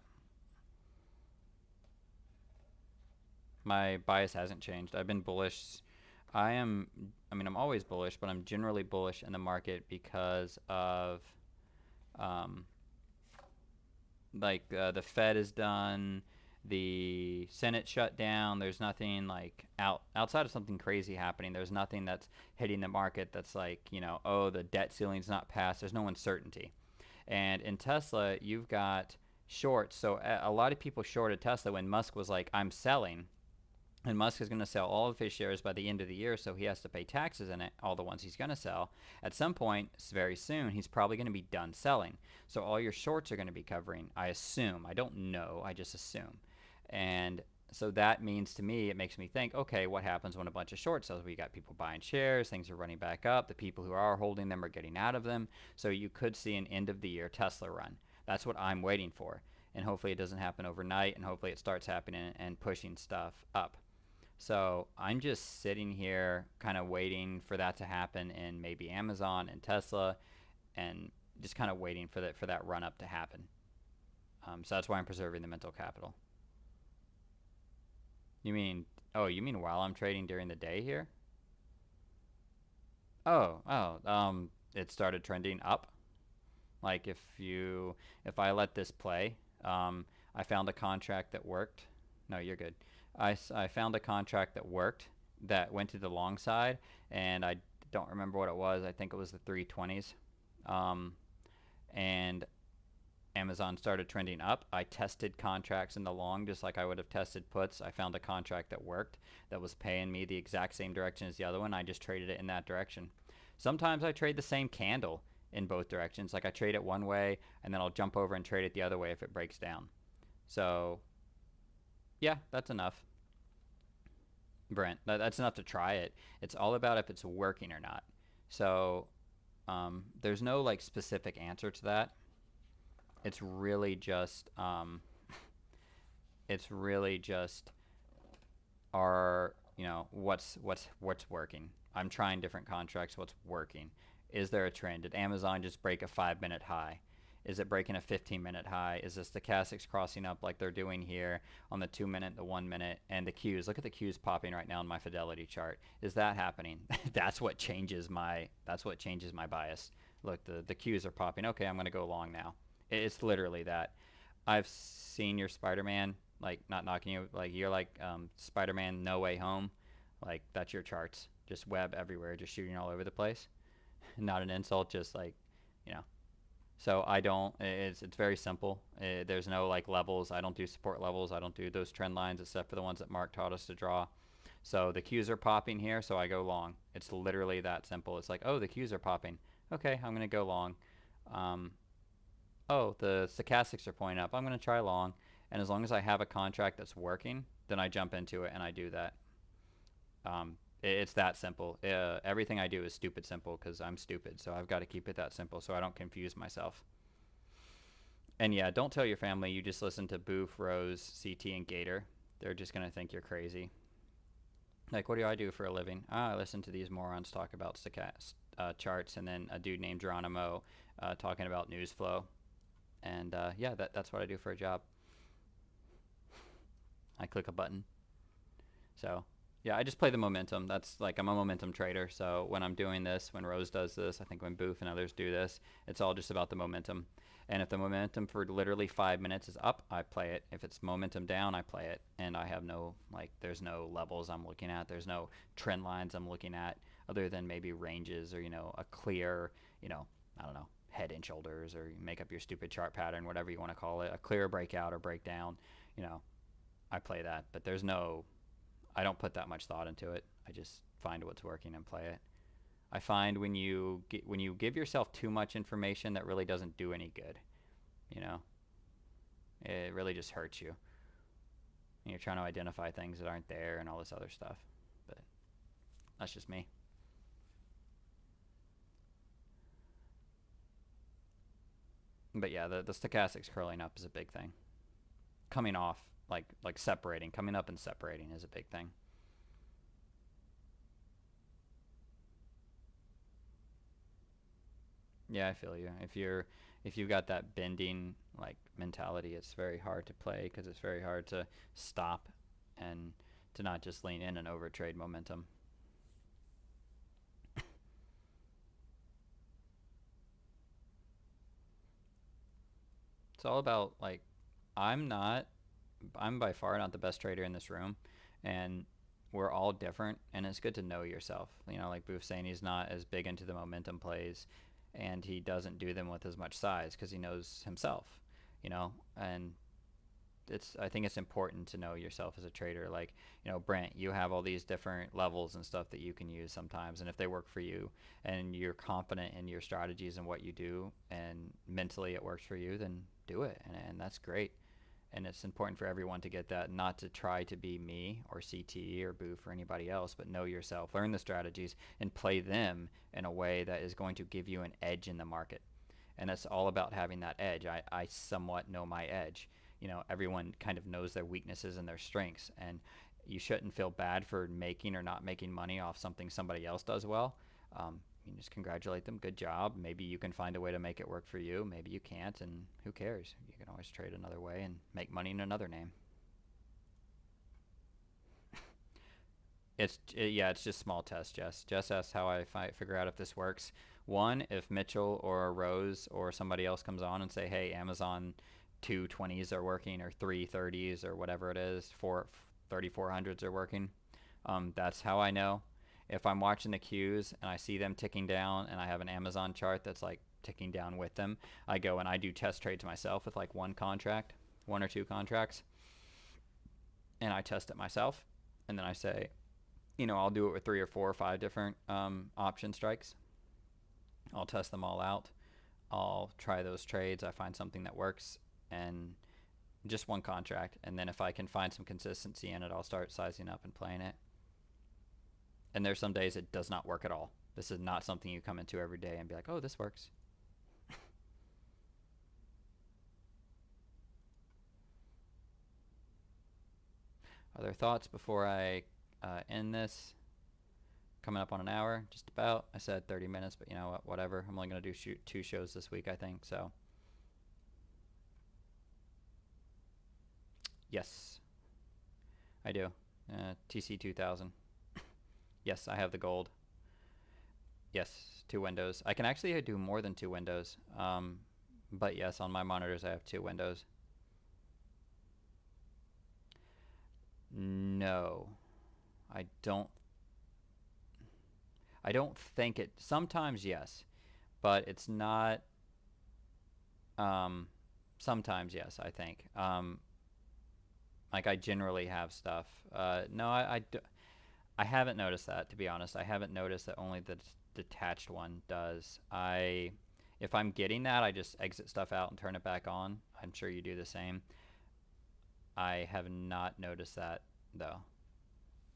My bias hasn't changed. I've been bullish. I'm always bullish, but I'm generally bullish in the market because of the Fed is done, the Senate shut down. There's nothing like outside of something crazy happening. There's nothing that's hitting the market that's like, oh, the debt ceiling's not passed. There's no uncertainty. And in Tesla, you've got shorts. So a lot of people shorted Tesla when Musk was like, I'm selling. And Musk is going to sell all of his shares by the end of the year, so he has to pay taxes in it, all the ones he's going to sell. At some point, very soon, he's probably going to be done selling. So all your shorts are going to be covering, I assume. I don't know. I just assume. And so that means to me, it makes me think, okay, what happens when a bunch of short sells? We got people buying shares, things are running back up, the people who are holding them are getting out of them. So you could see an end of the year Tesla run. That's what I'm waiting for. And hopefully it doesn't happen overnight, and hopefully it starts happening and pushing stuff up. So I'm just sitting here kind of waiting for that to happen in maybe Amazon and Tesla. And just kind of waiting for that run up to happen. So that's why I'm preserving the mental capital. You mean, oh, you mean while I'm trading during the day here? It started trending up. Like if I let this play, I found a contract that worked. No, you're good. I found a contract that worked that went to the long side, and I don't remember what it was. I think it was the 320s. Um, and Amazon started trending up. I tested contracts in the long just like I would have tested puts. I found a contract that worked that was paying me the exact same direction as the other one. I just traded it in that direction. Sometimes I trade the same candle in both directions. Like I trade it one way and then I'll jump over and trade it the other way if it breaks down. So, yeah, that's enough. Brent, that's enough to try it. It's all about if it's working or not. So, there's no like specific answer to that. It's really just it's really just our what's working. I'm trying different contracts. What's working? Is there a trend? Did Amazon just break a 5 minute high? Is it breaking a 15-minute high? Is the stochastics crossing up like they're doing here on the 2 minute, the 1 minute, and the Qs? Look at the Qs popping right now in my fidelity chart. Is that happening? That's what changes my bias. Look, the Qs are popping. Okay, I'm gonna go long now. It's literally that. I've seen your Spider-Man, like not knocking you, like you're like Spider-Man No Way Home, like that's your charts, just web everywhere, just shooting all over the place. Not an insult, just like, you know. So I don't. It's very simple. There's no like levels. I don't do support levels. I don't do those trend lines except for the ones that Mark taught us to draw. So the Qs are popping here, so I go long. It's literally that simple. It's like, oh, the Qs are popping. Okay, I'm gonna go long. Um, oh, the stochastics are pointing up. I'm going to try long. And as long as I have a contract that's working, then I jump into it and I do that. It's that simple. Everything I do is stupid simple because I'm stupid. So I've got to keep it that simple so I don't confuse myself. And yeah, don't tell your family you just listen to Boof, Rose, CT, and Gator. They're just going to think you're crazy. Like, what do I do for a living? I listen to these morons talk about charts, and then a dude named Geronimo talking about news flow. And yeah, that's what I do for a job. I click a button. So yeah, I just play the momentum. That's like I'm a momentum trader. So when I'm doing this, when Rose does this, I think when Booth and others do this, it's all just about the momentum. And if the momentum for literally 5 minutes is up, I play it. If it's momentum down, I play it. And I have no like, there's no levels I'm looking at. There's no trend lines I'm looking at, other than maybe ranges or a clear, I don't know, head and shoulders, or make up your stupid chart pattern, whatever you want to call it, a clear breakout or breakdown. You know, I play that, but I don't put that much thought into it. I just find what's working and play it. I find when you give yourself too much information, that really doesn't do any good. You know, it really just hurts you. And you're trying to identify things that aren't there and all this other stuff. But that's just me. But yeah, the stochastics curling up is a big thing. Coming off, like separating, coming up and separating is a big thing. Yeah, I feel you. If you've got that bending like mentality, it's very hard to play because it's very hard to stop and to not just lean in and overtrade momentum. It's all about like I'm not I'm by far not the best trader in this room, and we're all different, and it's good to know yourself. Like Booth saying he's not as big into the momentum plays, and he doesn't do them with as much size because he knows himself. And I think it's important to know yourself as a trader. Like, Brent, you have all these different levels and stuff that you can use sometimes, and if they work for you and you're confident in your strategies and what you do, and mentally it works for you, then do it, and that's great. And it's important for everyone to get that, not to try to be me or CT or Booth or anybody else, but know yourself, learn the strategies, and play them in a way that is going to give you an edge in the market. And it's all about having that edge. I somewhat know my edge. Everyone kind of knows their weaknesses and their strengths, and you shouldn't feel bad for making or not making money off something somebody else does well. you can just congratulate them. Good job. Maybe you can find a way to make it work for you. Maybe you can't, and who cares? You can always trade another way and make money in another name. Yeah, it's just small test, Jess. Jess asked how I figure out if this works. One, if Mitchell or Rose or somebody else comes on and say, hey, Amazon 220s are working, or 330s, or whatever it is, 3400s are working. That's how I know. If I'm watching the queues and I see them ticking down and I have an Amazon chart that's like ticking down with them, I go and I do test trades myself with like one or two contracts, and I test it myself. And then I say, I'll do it with 3 or 4 or 5 different option strikes. I'll test them all out. I'll try those trades. I find something that works, and just one contract. And then if I can find some consistency in it, I'll start sizing up and playing it. And there's some days it does not work at all. This is not something you come into every day and be like, oh, this works. Other thoughts before I end this? Coming up on an hour, just about. I said 30 minutes, but you know what? Whatever. I'm only going to do 2 shows this week, I think. So, yes, I do. TC 2000. Yes, I have the gold. Yes, 2 windows. I can actually do more than 2 windows. But yes, on my monitors, I have 2 windows. No, I don't. I don't think it. Sometimes yes, but it's not. Um, Sometimes yes, I think. Like I generally have stuff. No, I haven't noticed that, to be honest. I haven't noticed that only the detached one does. If I'm getting that, I just exit stuff out and turn it back on. I'm sure you do the same. I have not noticed that, though.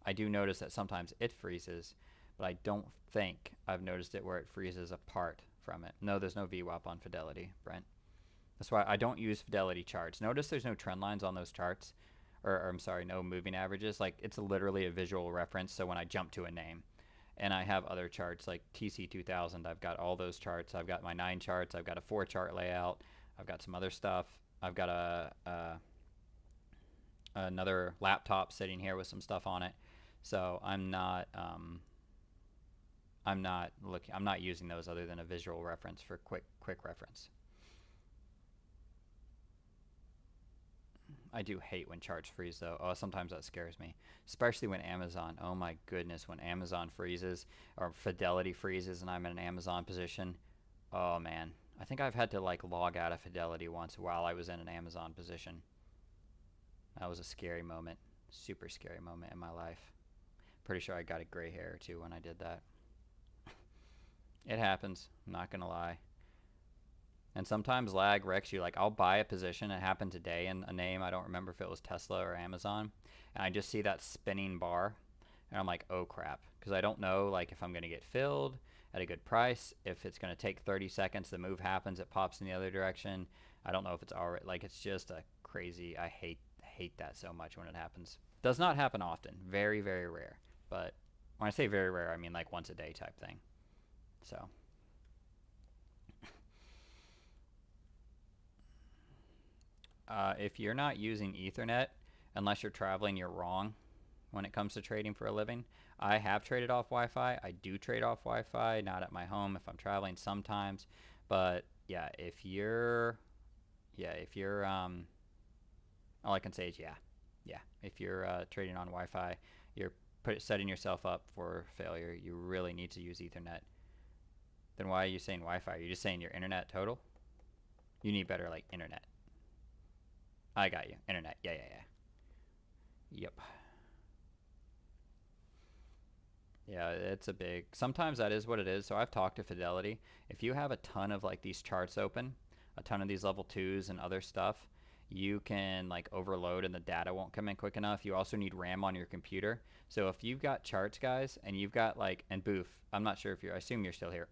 I do notice that sometimes it freezes, but I don't think I've noticed it where it freezes apart from it. No, there's no VWAP on Fidelity, Brent. That's why I don't use Fidelity charts. Notice there's no trend lines on those charts, or I'm sorry, no moving averages. Like, it's literally a visual reference, so when I jump to a name. And I have other charts like TC2000. I've got all those charts. I've got my 9 charts. I've got a 4 chart layout. I've got some other stuff. I've got another laptop sitting here with some stuff on it. So I'm not using those other than a visual reference for quick reference. I do hate when charts freeze, though. Oh, sometimes that scares me, especially when Amazon. Oh my goodness, when Amazon freezes or Fidelity freezes and I'm in an Amazon position. Oh man, I think I've had to like log out of Fidelity once while I was in an Amazon position. That was a scary moment, super scary moment in my life. Pretty sure I got a gray hair too when I did that. It happens, I'm not gonna lie. And sometimes lag wrecks you. Like, I'll buy a position. It happened today in a name. I don't remember if it was Tesla or Amazon. And I just see that spinning bar. And I'm like, oh, crap. Because I don't know, like, if I'm going to get filled at a good price. If it's going to take 30 seconds, the move happens. It pops in the other direction. I don't know if it's already, like, it's just a crazy, I hate that so much when it happens. Does not happen often. Very, very rare. But when I say very rare, I mean, like, once a day type thing. So... if you're not using Ethernet, unless you're traveling, you're wrong when it comes to trading for a living. I have traded off Wi-Fi. I do trade off Wi-Fi, not at my home if I'm traveling sometimes. But yeah, all I can say is yeah. If you're trading on Wi-Fi, you're setting yourself up for failure. You really need to use Ethernet. Then why are you saying Wi-Fi? Are you just saying your internet total? You need better like internet. I got you. Internet. Yeah. Yep. Yeah, it's a big... Sometimes that is what it is. So I've talked to Fidelity. If you have a ton of like these charts open, a ton of these level 2s and other stuff, you can like overload and the data won't come in quick enough. You also need RAM on your computer. So if you've got charts, guys, and you've got like... And Boof, I'm not sure if you're... I assume you're still here.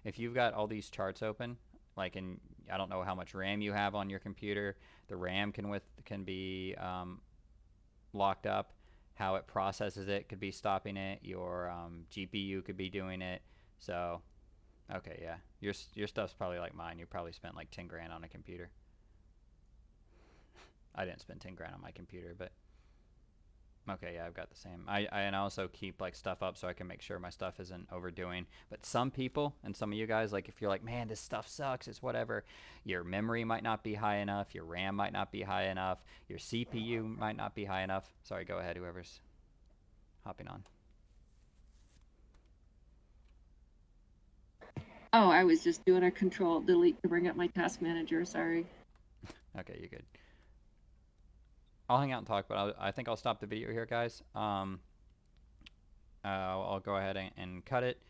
If you've got all these charts open, like in... I don't know how much RAM you have on your computer. The RAM can be locked up. How it processes it could be stopping it. Your GPU could be doing it. So Okay, yeah. Your stuff's probably like mine. You probably spent like 10 grand on a computer. I didn't spend 10 grand on my computer, but okay, yeah, I've got the same. And I also keep like stuff up so I can make sure my stuff isn't overdoing. But some people and some of you guys, like if you're like, man, this stuff sucks, it's whatever. Your memory might not be high enough. Your RAM might not be high enough. Your CPU might not be high enough. Sorry, go ahead, whoever's hopping on. Oh, I was just doing a control delete to bring up my task manager. Sorry. Okay, you're good. I'll hang out and talk, but I think I'll stop the video here, guys. I'll go ahead and cut it.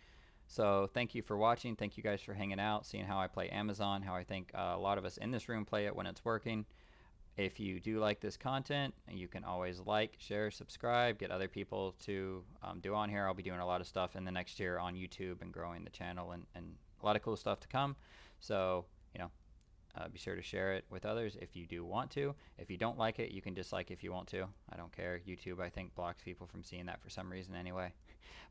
So thank you for watching. Thank you guys for hanging out, seeing how I play Amazon, how I think a lot of us in this room play it when it's working. If you do like this content, you can always like, share, subscribe, get other people to do on here. I'll be doing a lot of stuff in the next year on YouTube and growing the channel, and a lot of cool stuff to come. So, be sure to share it with others if you do want to. If you don't like it, you can dislike if you want to. I don't care. YouTube, I think, blocks people from seeing that for some reason anyway.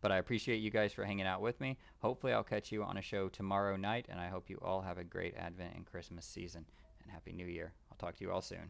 But I appreciate you guys for hanging out with me. Hopefully, I'll catch you on a show tomorrow night, and I hope you all have a great Advent and Christmas season. And Happy New Year. I'll talk to you all soon.